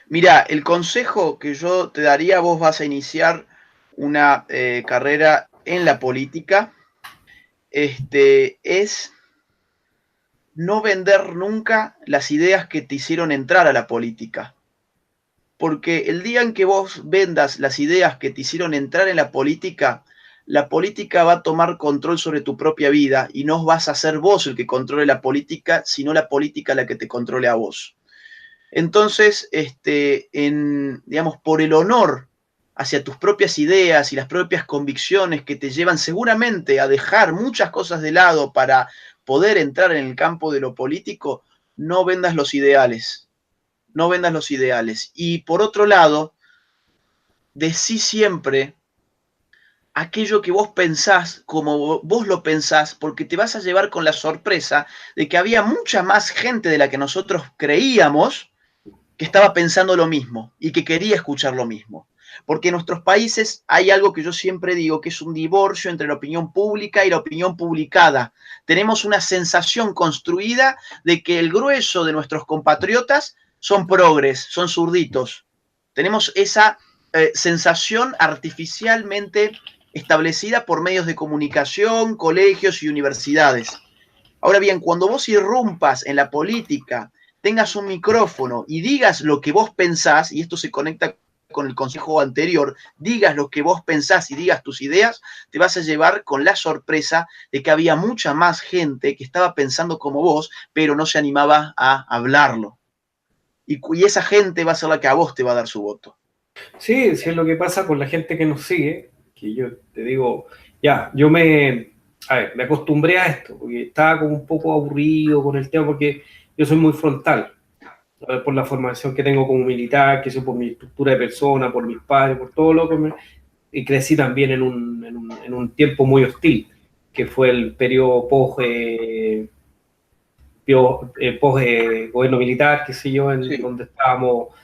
Mira, el consejo que yo te daría: vos vas a iniciar una carrera en la política, es no vender nunca las ideas que te hicieron entrar a la política. Porque el día en que vos vendas las ideas que te hicieron entrar en la política va a tomar control sobre tu propia vida, y no vas a ser vos el que controle la política, sino la política la que te controle a vos. Entonces, digamos, por el honor hacia tus propias ideas y las propias convicciones que te llevan seguramente a dejar muchas cosas de lado para poder entrar en el campo de lo político, no vendas los ideales. No vendas los ideales. Y por otro lado, decí siempre aquello que vos pensás como vos lo pensás, porque te vas a llevar con la sorpresa de que había mucha más gente de la que nosotros creíamos que estaba pensando lo mismo y que quería escuchar lo mismo. Porque en nuestros países hay algo que yo siempre digo, que es un divorcio entre la opinión pública y la opinión publicada. Tenemos una sensación construida de que el grueso de nuestros compatriotas son progres, son zurditos. Tenemos esa sensación artificialmente establecida por medios de comunicación, colegios y universidades. Ahora bien, cuando vos irrumpas en la política, tengas un micrófono y digas lo que vos pensás, y esto se conecta con el consejo anterior, digas lo que vos pensás y digas tus ideas, te vas a llevar con la sorpresa de que había mucha más gente que estaba pensando como vos, pero no se animaba a hablarlo. Y esa gente va a ser la que a vos te va a dar su voto. Sí, sí es lo que pasa con la gente que nos sigue, que yo te digo, ya, a ver, me acostumbré a esto, porque estaba como un poco aburrido con el tema, porque yo soy muy frontal, ¿no? Por la formación que tengo como militar, que eso por mi estructura de persona, por mis padres, por todo lo que y crecí también en un tiempo muy hostil, que fue el periodo post gobierno militar, qué sé yo, en Sí, donde estábamos.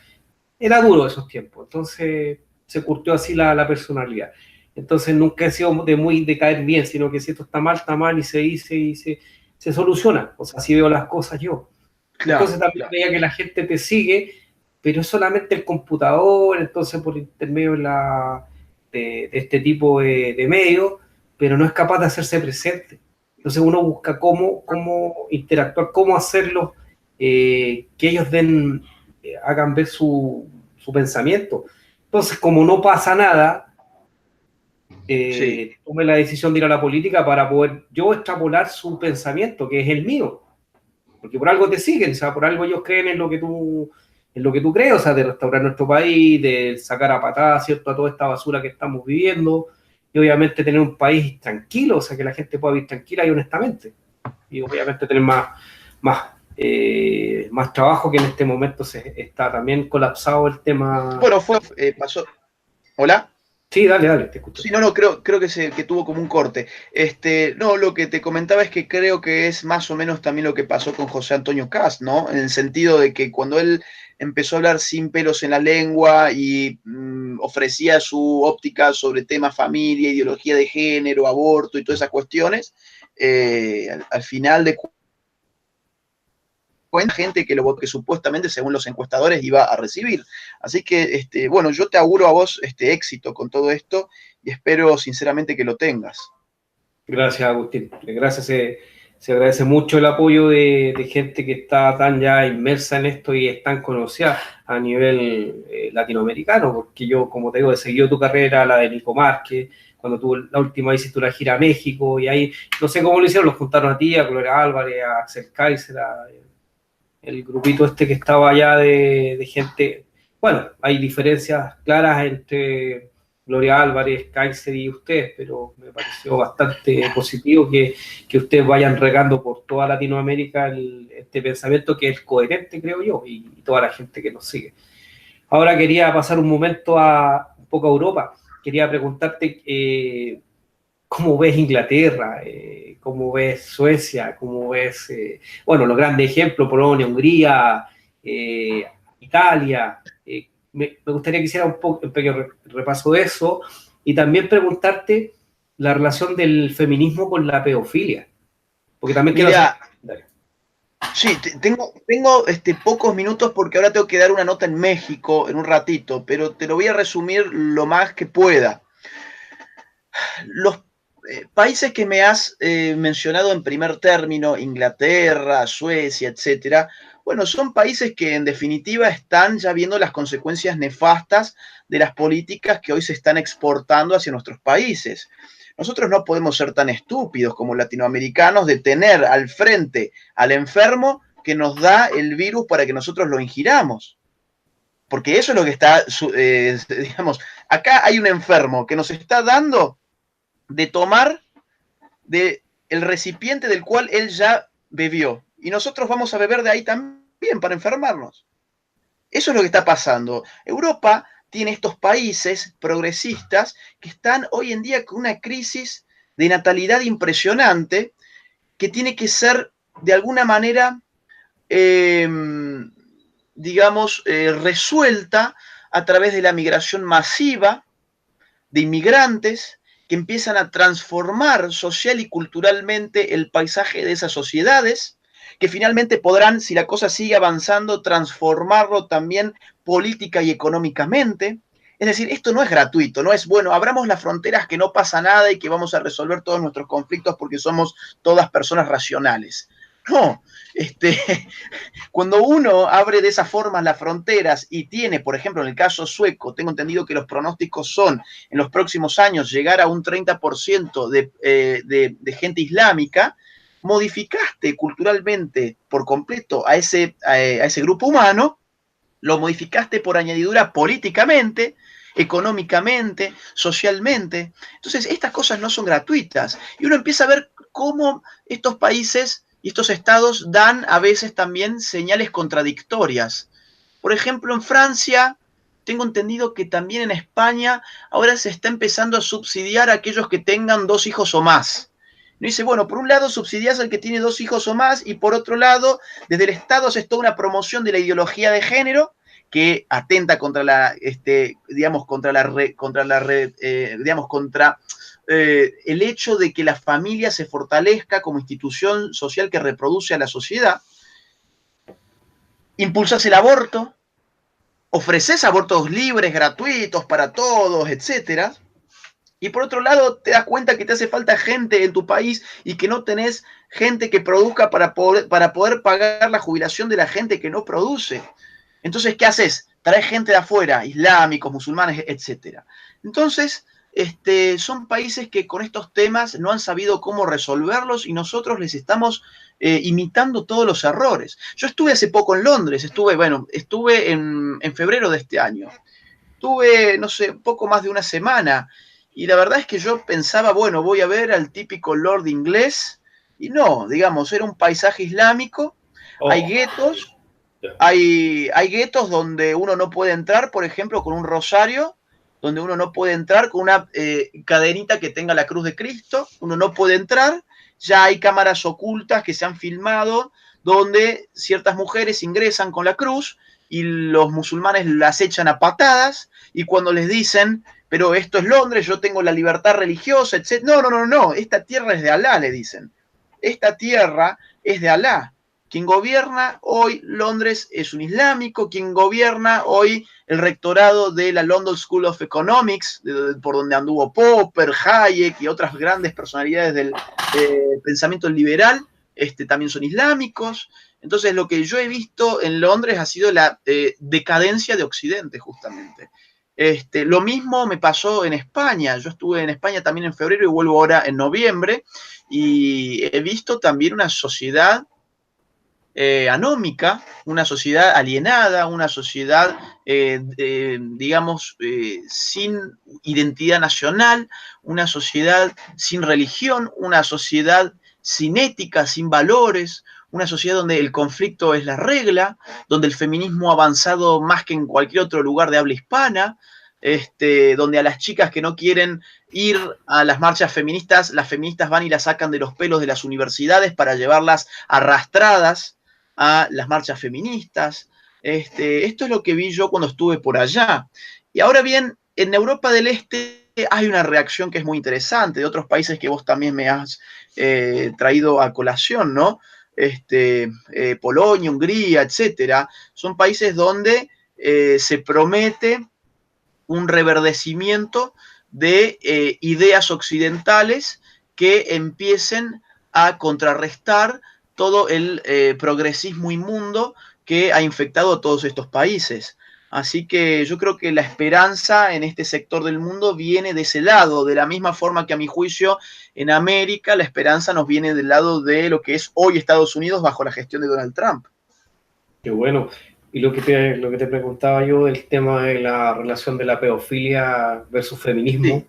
Era duro esos tiempos, entonces se curtió así la personalidad. Entonces nunca he sido de caer bien, sino que si esto está mal y se dice y se soluciona. O sea, así veo las cosas yo. claro, Entonces también claro. veía que la gente te sigue, pero es solamente el computador, entonces por intermedio de este tipo de medios, pero no es capaz de hacerse presente. Entonces uno busca cómo interactuar, cómo hacerlo, que ellos hagan ver su pensamiento. Entonces, como no pasa nada, Sí, tomé la decisión de ir a la política para poder yo extrapolar su pensamiento, que es el mío, porque por algo te siguen, o sea, por algo ellos creen en lo que tú crees, o sea, de restaurar nuestro país, de sacar a patadas, ¿cierto?, a toda esta basura que estamos viviendo, y obviamente tener un país tranquilo, o sea, que la gente pueda vivir tranquila y honestamente, y obviamente tener más trabajo, que en este momento se está también colapsado el tema. bueno, pasó. ¿Hola? Sí, dale, te escucho. Sí, no, creo que tuvo como un corte. No, lo que te comentaba es que creo que es más o menos también lo que pasó con José Antonio Cast, ¿no? En el sentido de que cuando él empezó a hablar sin pelos en la lengua y ofrecía su óptica sobre temas familia, ideología de género, aborto y todas esas cuestiones, al final de cuenta gente que supuestamente, según los encuestadores, iba a recibir. Así que, bueno, yo te auguro a vos éxito con todo esto y espero sinceramente que lo tengas. Gracias, Agustín. Gracias, se agradece mucho el apoyo de gente que está tan ya inmersa en esto y es tan conocida a nivel latinoamericano, porque yo, como te digo, he seguido tu carrera, la de Nico Márquez, cuando tuvo la última vez hiciste una gira a México, y ahí, no sé cómo lo hicieron, los juntaron a ti, a Gloria Álvarez, a Axel Kaiser, el grupito este que estaba allá de gente. Bueno, hay diferencias claras entre Gloria Álvarez, Kaiser y ustedes, pero me pareció bastante positivo que ustedes vayan regando por toda Latinoamérica este pensamiento que es coherente, creo yo, y toda la gente que nos sigue. Ahora quería pasar un poco a Europa. Quería preguntarte cómo ves Inglaterra, cómo ves Suecia, cómo ves, bueno, los grandes ejemplos, Polonia, Hungría, Italia. Me gustaría que hiciera un pequeño repaso de eso y también preguntarte la relación del feminismo con la pedofilia, porque también quiero hacer. Mira, sí, tengo pocos minutos porque ahora tengo que dar una nota en México en un ratito, pero te lo voy a resumir lo más que pueda. Los países que me has mencionado en primer término, Inglaterra, Suecia, etcétera, bueno, son países que en definitiva están ya viendo las consecuencias nefastas de las políticas que hoy se están exportando hacia nuestros países. Nosotros no podemos ser tan estúpidos como latinoamericanos de tener al frente al enfermo que nos da el virus para que nosotros lo ingiramos. Porque eso es lo que está, digamos, acá hay un enfermo que nos está dando de tomar del recipiente del cual él ya bebió. Y nosotros vamos a beber de ahí también para enfermarnos. Eso es lo que está pasando. Europa tiene estos países progresistas que están hoy en día con una crisis de natalidad impresionante que tiene que ser de alguna manera, digamos, resuelta a través de la migración masiva de inmigrantes que empiezan a transformar social y culturalmente el paisaje de esas sociedades, que finalmente podrán, si la cosa sigue avanzando, transformarlo también política y económicamente. Es decir, esto no es gratuito, no es, bueno, abramos las fronteras que no pasa nada y que vamos a resolver todos nuestros conflictos porque somos todas personas racionales. No, cuando uno abre de esa forma las fronteras y tiene, por ejemplo, en el caso sueco, tengo entendido que los pronósticos son en los próximos años llegar a un 30% de gente islámica, modificaste culturalmente por completo a ese grupo humano, lo modificaste por añadidura políticamente, económicamente, socialmente. Entonces, estas cosas no son gratuitas. Y uno empieza a ver cómo estos países y estos estados dan a veces también señales contradictorias. Por ejemplo, en Francia, tengo entendido que también en España ahora se está empezando a subsidiar a aquellos que tengan 2 hijos o más. No dice, bueno, por un lado subsidias al que tiene 2 hijos o más y por otro lado, desde el Estado se está una promoción de la ideología de género que atenta contra la, digamos, contra el hecho de que la familia se fortalezca como institución social que reproduce a la sociedad. Impulsas el aborto, ofreces abortos libres, gratuitos para todos, etcétera. Y por otro lado, te das cuenta que te hace falta gente en tu país y que no tenés gente que produzca para poder pagar la jubilación de la gente que no produce. Entonces, ¿qué haces? Traes gente de afuera, islámicos, musulmanes, etcétera. Entonces, son países que con estos temas no han sabido cómo resolverlos y nosotros les estamos imitando todos los errores. Yo estuve hace poco en Londres, estuve en febrero de este año. Tuve, no sé, poco más de una semana. Y la verdad es que yo pensaba, bueno, voy a ver al típico lord inglés. Y no, digamos, era un paisaje islámico. Hay Oh, guetos, ya. hay guetos donde uno no puede entrar, por ejemplo, con un rosario, donde uno no puede entrar con una cadenita que tenga la cruz de Cristo, uno no puede entrar. Ya hay cámaras ocultas que se han filmado donde ciertas mujeres ingresan con la cruz y los musulmanes las echan a patadas y cuando les dicen, pero esto es Londres, yo tengo la libertad religiosa, etc. No, no, no, no, esta tierra es de Alá, le dicen. Esta tierra es de Alá. Quien gobierna hoy Londres es un islámico, quien gobierna hoy el rectorado de la London School of Economics, por donde anduvo Popper, Hayek y otras grandes personalidades del pensamiento liberal, también son islámicos. Entonces, lo que yo he visto en Londres ha sido la decadencia de Occidente, justamente. Lo mismo me pasó en España. Yo estuve en España también en febrero y vuelvo ahora en noviembre. Y he visto también una sociedad anómica, una sociedad alienada, una sociedad, digamos, sin identidad nacional, una sociedad sin religión, una sociedad sin ética, sin valores, una sociedad donde el conflicto es la regla, donde el feminismo ha avanzado más que en cualquier otro lugar de habla hispana, donde a las chicas que no quieren ir a las marchas feministas, las feministas van y las sacan de los pelos de las universidades para llevarlas arrastradas a las marchas feministas. Esto es lo que vi yo cuando estuve por allá. Y ahora bien, en Europa del Este hay una reacción que es muy interesante de otros países que vos también me has traído a colación, ¿no? Polonia, Hungría, etcétera. Son países donde se promete un reverdecimiento de ideas occidentales que empiecen a contrarrestar todo el progresismo inmundo que ha infectado a todos estos países. Así que yo creo que la esperanza en este sector del mundo viene de ese lado, de la misma forma que a mi juicio en América la esperanza nos viene del lado de lo que es hoy Estados Unidos bajo la gestión de Donald Trump. Qué bueno. Y lo que te preguntaba yo del tema de la relación de la pedofilia versus feminismo.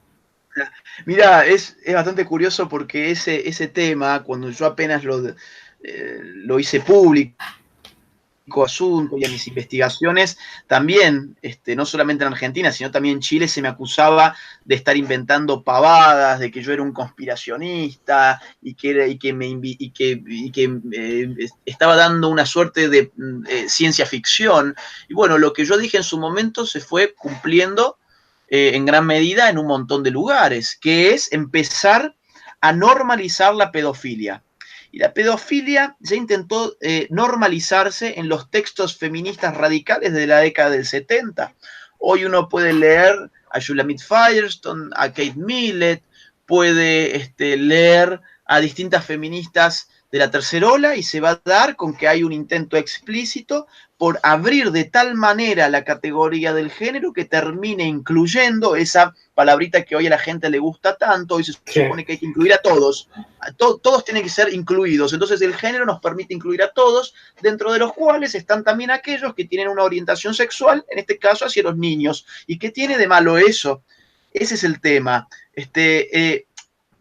Sí. Mira, es bastante curioso porque ese tema, cuando yo apenas lo hice público, asunto y a mis investigaciones, también, no solamente en Argentina, sino también en Chile, se me acusaba de estar inventando pavadas, de que yo era un conspiracionista y que estaba dando una suerte de ciencia ficción. Y bueno, lo que yo dije en su momento se fue cumpliendo en gran medida en un montón de lugares, que es empezar a normalizar la pedofilia. Y la pedofilia ya intentó normalizarse en los textos feministas radicales de la década del 70. Hoy uno puede leer a Shulamit Firestone, a Kate Millett, puede leer a distintas feministas de la tercera ola y se va a dar con que hay un intento explícito por abrir de tal manera la categoría del género que termine incluyendo esa palabrita que hoy a la gente le gusta tanto, y se supone que hay que incluir a todos. Todos tienen que ser incluidos. Entonces el género nos permite incluir a todos, dentro de los cuales están también aquellos que tienen una orientación sexual, en este caso hacia los niños. ¿Y qué tiene de malo eso? Ese es el tema.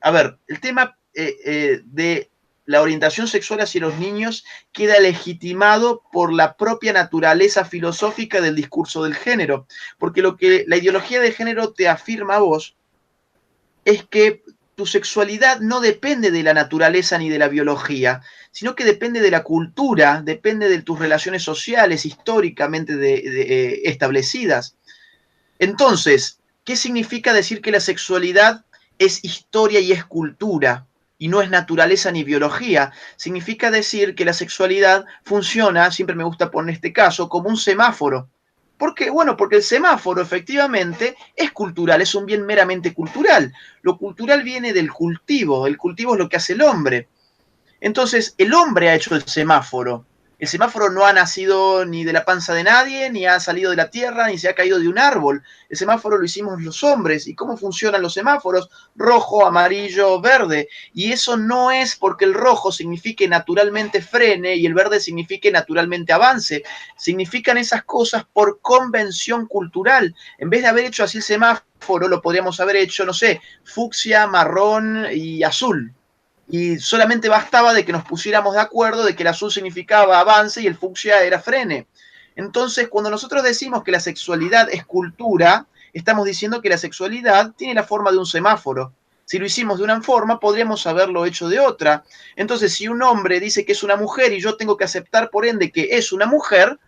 A ver, el tema de la orientación sexual hacia los niños queda legitimado por la propia naturaleza filosófica del discurso del género, porque lo que la ideología de género te afirma a vos es que tu sexualidad no depende de la naturaleza ni de la biología, sino que depende de la cultura, depende de tus relaciones sociales históricamente establecidas. Entonces, ¿qué significa decir que la sexualidad es historia y es cultura y no es naturaleza ni biología? Significa decir que la sexualidad funciona, siempre me gusta poner este caso, como un semáforo. ¿Por qué? Bueno, porque el semáforo efectivamente es cultural, es un bien meramente cultural. Lo cultural viene del cultivo, el cultivo es lo que hace el hombre. Entonces, el hombre ha hecho el semáforo. El semáforo no ha nacido ni de la panza de nadie, ni ha salido de la tierra, ni se ha caído de un árbol. El semáforo lo hicimos los hombres. ¿Y cómo funcionan los semáforos? Rojo, amarillo, verde. Y eso no es porque el rojo signifique naturalmente frene y el verde signifique naturalmente avance. Significan esas cosas por convención cultural. En vez de haber hecho así el semáforo, lo podríamos haber hecho, no sé, fucsia, marrón y azul. Y solamente bastaba de que nos pusiéramos de acuerdo de que el azul significaba avance y el fucsia era frene. Entonces, cuando nosotros decimos que la sexualidad es cultura, estamos diciendo que la sexualidad tiene la forma de un semáforo. Si lo hicimos de una forma, podríamos haberlo hecho de otra. Entonces, si un hombre dice que es una mujer y yo tengo que aceptar por ende que es una mujer,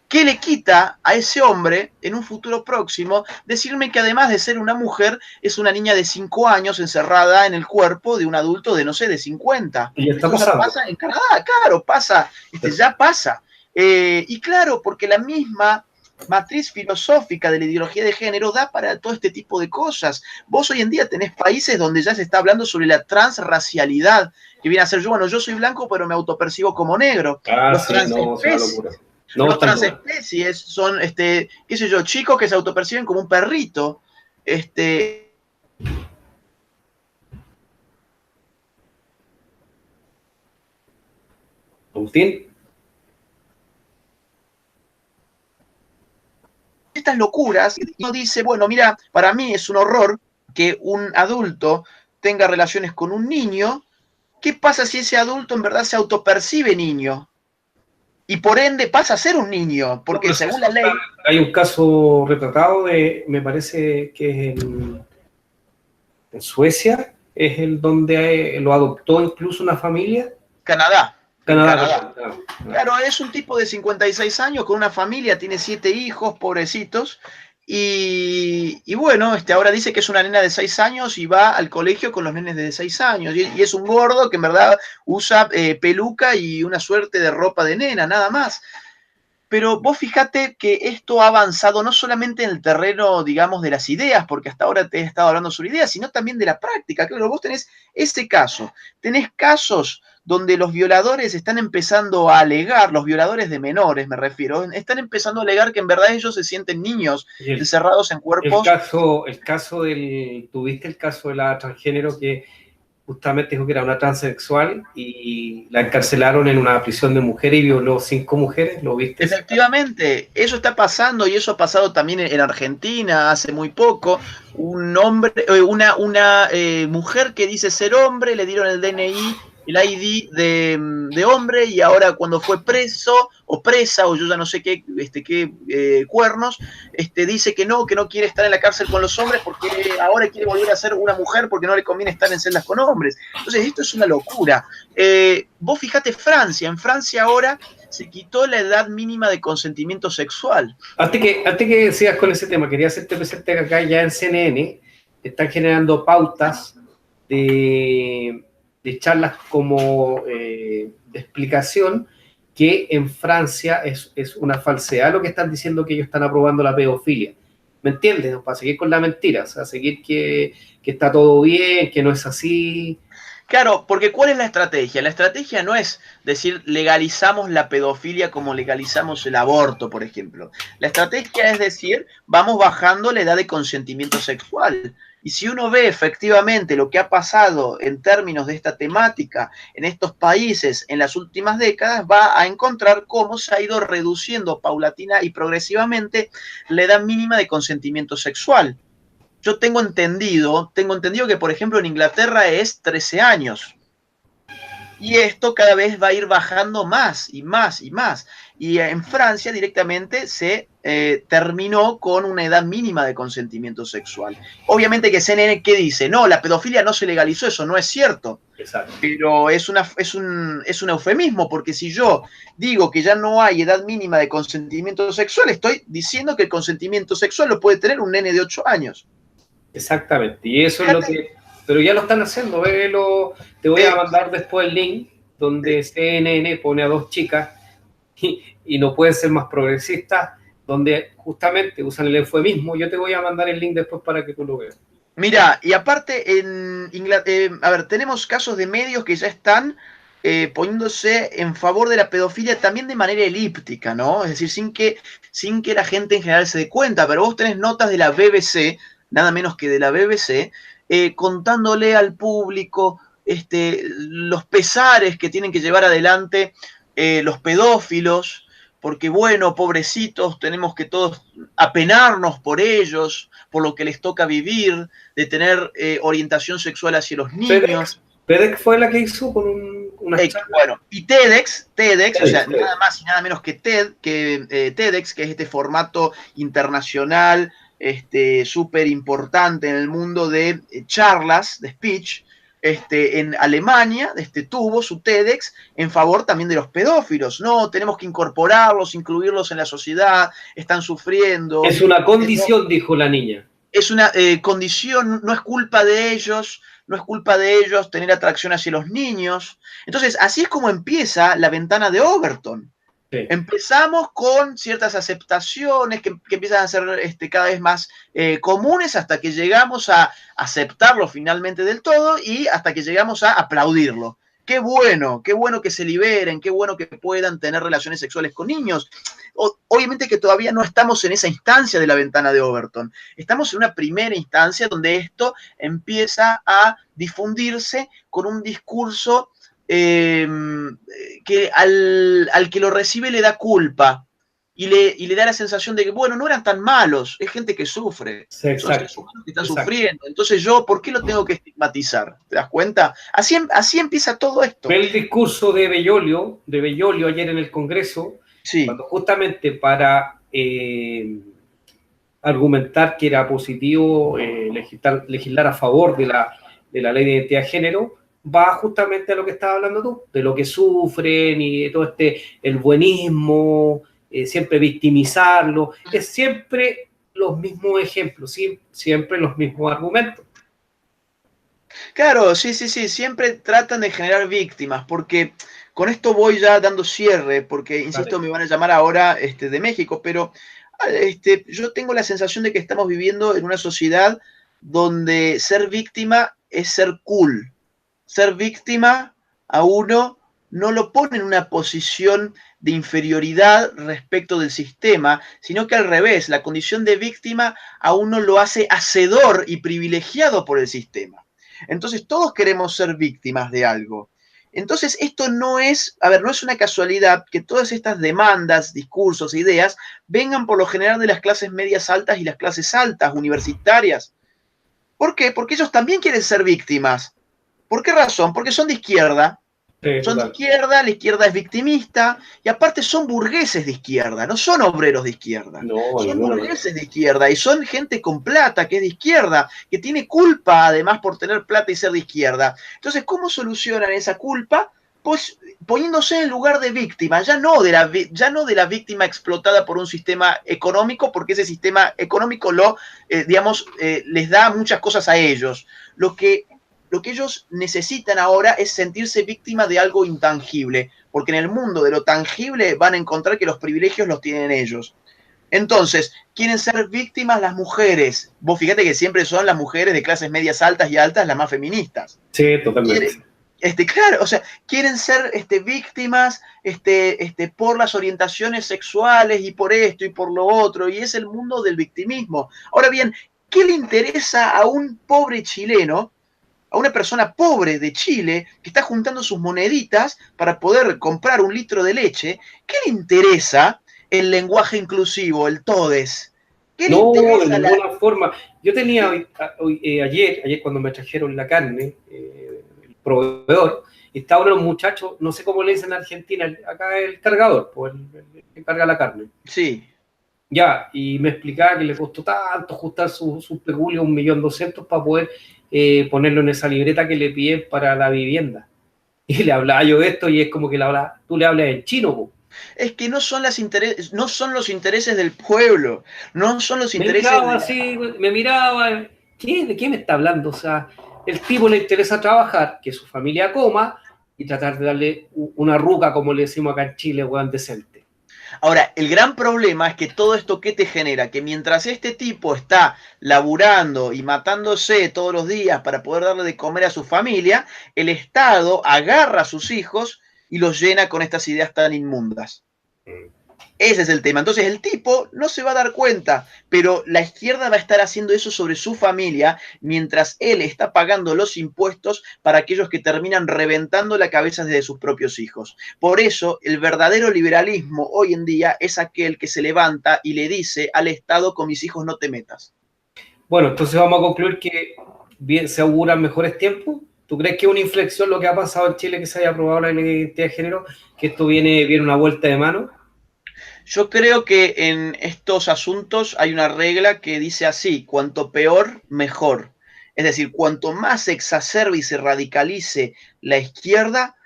¿qué le quita a ese hombre en un futuro próximo decirme que además de ser una mujer es una niña de 5 años encerrada en el cuerpo de un adulto de, no sé, de 50? Y está Esto ya pasa en Canadá, claro, pasa, ya pasa. Y claro, porque la misma matriz filosófica de la ideología de género da para todo este tipo de cosas. Vos hoy en día tenés países donde ya se está hablando sobre la transracialidad, que viene a ser yo, bueno, yo soy blanco, pero me autopercibo como negro. Los transespecies. No, los transespecies son, qué sé yo, chicos que se autoperciben como un perrito. Agustín. Estas locuras, y uno dice, bueno, mira, para mí es un horror que un adulto tenga relaciones con un niño. ¿Qué pasa si ese adulto en verdad se autopercibe niño? Y por ende pasa a ser un niño, porque según la ley... Hay un caso retratado me parece que es en Suecia, es el donde lo adoptó incluso una familia. Canadá. Canadá. Claro, es un tipo de 56 años con una familia, tiene 7 hijos, pobrecitos. Y bueno, ahora dice que es una nena de 6 años y va al colegio con los nenes de 6 años. Y es un gordo que en verdad usa peluca y una suerte de ropa de nena, nada más. Pero vos fíjate que esto ha avanzado no solamente en el terreno, digamos, de las ideas, porque hasta ahora te he estado hablando sobre ideas, sino también de la práctica. Claro, vos tenés ese caso. Tenés casos donde los violadores están empezando a alegar, los violadores de menores me refiero, están empezando a alegar que en verdad ellos se sienten niños encerrados en cuerpos. Tuviste el caso de la transgénero que justamente dijo que era una transexual y la encarcelaron en una prisión de mujeres y violó 5 mujeres, ¿lo viste? Efectivamente, eso está pasando y eso ha pasado también en Argentina hace muy poco. Un hombre, una mujer que dice ser hombre, le dieron el DNI, el ID de hombre y ahora cuando fue preso o presa o yo ya no sé qué, cuernos, dice que no quiere estar en la cárcel con los hombres porque ahora quiere volver a ser una mujer porque no le conviene estar en celdas con hombres. Entonces esto es una locura. Vos fijate Francia, en Francia ahora se quitó la edad mínima de consentimiento sexual. Antes que sigas con ese tema, quería hacerte presente que acá ya en CNN están generando pautas de charlas como de explicación que en Francia es una falsedad lo que están diciendo, que ellos están aprobando la pedofilia. ¿Me entiendes? Para seguir con la mentira, o sea, seguir que está todo bien, que no es así. Claro, porque ¿cuál es la estrategia? La estrategia no es decir legalizamos la pedofilia como legalizamos el aborto, por ejemplo. La estrategia es decir, vamos bajando la edad de consentimiento sexual. Y si uno ve efectivamente lo que ha pasado en términos de esta temática en estos países en las últimas décadas, va a encontrar cómo se ha ido reduciendo paulatina y progresivamente la edad mínima de consentimiento sexual. Yo tengo entendido que, por ejemplo, en Inglaterra es 13 años. Y esto cada vez va a ir bajando más y más y más. Y en Francia directamente se terminó con una edad mínima de consentimiento sexual. Obviamente que CNN, ¿qué dice? No, la pedofilia no se legalizó, eso no es cierto. Exacto. Pero es un eufemismo, porque si yo digo que ya no hay edad mínima de consentimiento sexual, estoy diciendo que el consentimiento sexual lo puede tener un nene de 8 años. Exactamente, y eso es lo que... Pero ya lo están haciendo, te voy a mandar después el link donde CNN pone a dos chicas y no pueden ser más progresistas, donde justamente usan el eufemismo. Yo te voy a mandar el link después para que tú lo veas. Mira, y aparte en Inglaterra, a ver, tenemos casos de medios que ya están poniéndose en favor de la pedofilia también de manera elíptica, ¿no? Es decir, sin que la gente en general se dé cuenta, pero vos tenés notas de la BBC, nada menos que de la BBC, contándole al público los pesares que tienen que llevar adelante los pedófilos, porque bueno, pobrecitos, tenemos que todos apenarnos por ellos, por lo que les toca vivir, de tener orientación sexual hacia los niños. TEDx fue la que hizo con una charla. Bueno, y TEDx, o sea, nada más y nada menos que TEDx, que es este formato internacional súper importante en el mundo de charlas, de speech, en Alemania tuvo su TEDx en favor también de los pedófilos. No, tenemos que incorporarlos, incluirlos en la sociedad, están sufriendo. Es una condición, dijo la niña. Es una condición, no es culpa de ellos, no es culpa de ellos tener atracción hacia los niños. Entonces, así es como empieza la ventana de Overton. Sí. Empezamos con ciertas aceptaciones que empiezan a ser cada vez más comunes hasta que llegamos a aceptarlo finalmente del todo y hasta que llegamos a aplaudirlo. Qué bueno que se liberen, qué bueno que puedan tener relaciones sexuales con niños. Obviamente que todavía no estamos en esa instancia de la ventana de Overton. Estamos en una primera instancia donde esto empieza a difundirse con un discurso que al que lo recibe le da culpa y le da la sensación de que, bueno, no eran tan malos, es gente que sufre, sí, son seres humanos que están sufriendo, entonces yo, ¿por qué lo tengo que estigmatizar? ¿Te das cuenta? Así empieza todo esto. El discurso de Bellolio ayer en el Congreso, sí. Cuando justamente para argumentar que era positivo legislar a favor de la ley de identidad de género, va justamente a lo que estaba hablando tú, de lo que sufren y de todo el buenismo, siempre victimizarlo, es siempre los mismos ejemplos, siempre los mismos argumentos. Claro, sí, siempre tratan de generar víctimas, porque con esto voy ya dando cierre, porque, insisto, me van a llamar ahora de México, pero yo tengo la sensación de que estamos viviendo en una sociedad donde ser víctima es ser cool. Ser víctima a uno no lo pone en una posición de inferioridad respecto del sistema, sino que al revés, la condición de víctima a uno lo hace hacedor y privilegiado por el sistema. Entonces todos queremos ser víctimas de algo. Entonces esto no es una casualidad que todas estas demandas, discursos, ideas vengan por lo general de las clases medias altas y las clases altas, universitarias. ¿Por qué? Porque ellos también quieren ser víctimas. ¿Por qué razón? Porque son de izquierda. Sí, son de izquierda, la izquierda es victimista, y aparte son burgueses de izquierda, no son obreros de izquierda. Son burgueses de izquierda y son gente con plata que es de izquierda, que tiene culpa además por tener plata y ser de izquierda. Entonces, ¿cómo solucionan esa culpa? Pues poniéndose en lugar de víctima, ya no de la víctima explotada por un sistema económico, porque ese sistema económico les da muchas cosas a ellos. Lo que lo que ellos necesitan ahora es sentirse víctima de algo intangible, porque en el mundo de lo tangible van a encontrar que los privilegios los tienen ellos. Entonces, quieren ser víctimas las mujeres. Vos fíjate que siempre son las mujeres de clases medias altas y altas las más feministas. Sí, totalmente. Claro, o sea, quieren ser víctimas por las orientaciones sexuales y por esto y por lo otro, y es el mundo del victimismo. Ahora bien, ¿qué le interesa a un pobre chileno, a una persona pobre de Chile que está juntando sus moneditas para poder comprar un litro de leche? ¿Qué le interesa el lenguaje inclusivo, el todes? ¿Qué le No, de interesa ninguna forma. Yo tenía ayer cuando me trajeron la carne, el proveedor, y estaban los muchachos, no sé cómo le dicen en Argentina, acá el cargador, pues el que carga la carne. Sí. Ya, y me explicaba que le costó tanto ajustar sus peculios, 1.200.000 para poder ponerlo en esa libreta que le piden para la vivienda. Y le hablaba yo de esto y es como que tú le hablas en chino, po. Es que no son los intereses del pueblo, no son los intereses Me miraba así, me miraba, ¿de qué me está hablando? O sea, el tipo le interesa trabajar, que su familia coma y tratar de darle una ruca, como le decimos acá en Chile, weón, decente. Ahora, el gran problema es que todo esto, ¿qué te genera? Que mientras este tipo está laburando y matándose todos los días para poder darle de comer a su familia, el Estado agarra a sus hijos y los llena con estas ideas tan inmundas. Ese es el tema. Entonces el tipo no se va a dar cuenta, pero la izquierda va a estar haciendo eso sobre su familia mientras él está pagando los impuestos para aquellos que terminan reventando la cabeza de sus propios hijos. Por eso el verdadero liberalismo hoy en día es aquel que se levanta y le dice al Estado: con mis hijos no te metas. Bueno, entonces vamos a concluir que bien, se auguran mejores tiempos. ¿Tú crees que es una inflexión lo que ha pasado en Chile, que se haya aprobado la identidad de género, que esto viene una vuelta de mano? Yo creo que en estos asuntos hay una regla que dice así: cuanto peor, mejor. Es decir, cuanto más se exacerbe y se radicalice la izquierda,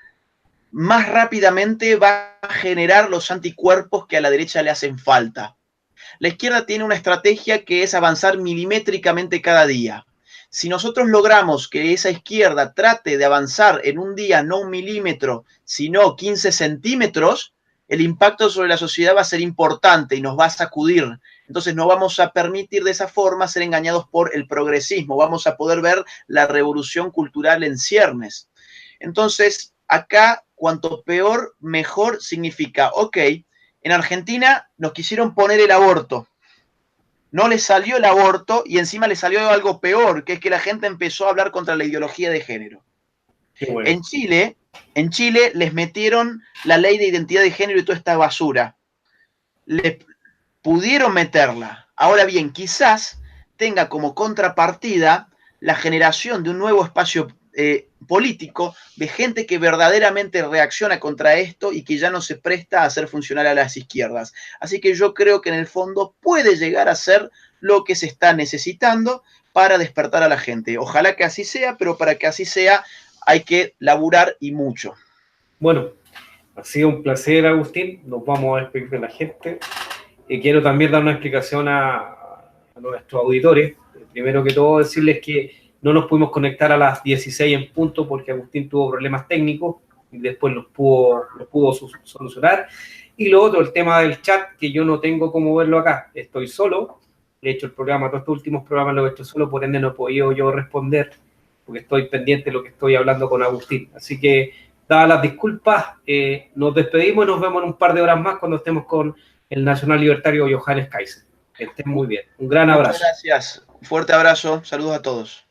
más rápidamente va a generar los anticuerpos que a la derecha le hacen falta. La izquierda tiene una estrategia que es avanzar milimétricamente cada día. Si nosotros logramos que esa izquierda trate de avanzar en un día no 1 milímetro, sino 15 centímetros, el impacto sobre la sociedad va a ser importante y nos va a sacudir. Entonces no vamos a permitir de esa forma ser engañados por el progresismo. Vamos a poder ver la revolución cultural en ciernes. Entonces, acá, cuanto peor, mejor significa, ok, en Argentina nos quisieron poner el aborto. No les salió el aborto y encima les salió algo peor, que es que la gente empezó a hablar contra la ideología de género. Bueno. En Chile les metieron la ley de identidad de género y toda esta basura. Les pudieron meterla. Ahora bien, quizás tenga como contrapartida la generación de un nuevo espacio político, de gente que verdaderamente reacciona contra esto y que ya no se presta a hacer funcionar a las izquierdas. Así que yo creo que en el fondo puede llegar a ser lo que se está necesitando para despertar a la gente. Ojalá que así sea, pero para que así sea hay que laburar y mucho. Bueno, ha sido un placer, Agustín. Nos vamos a despedir de la gente. Quiero también dar una explicación a nuestros auditores. Primero que todo, decirles que no nos pudimos conectar a las 16 en punto porque Agustín tuvo problemas técnicos y después los pudo solucionar. Y lo otro, el tema del chat, que yo no tengo cómo verlo acá. Estoy solo. He hecho el programa, todos estos últimos programas los he hecho solo, por ende no he podido yo responder porque estoy pendiente de lo que estoy hablando con Agustín. Así que, dadas las disculpas, nos despedimos y nos vemos en un par de horas más cuando estemos con el nacional libertario Johannes Kaiser. Que estén muy bien. Un gran abrazo. Muchas gracias. Un fuerte abrazo. Saludos a todos.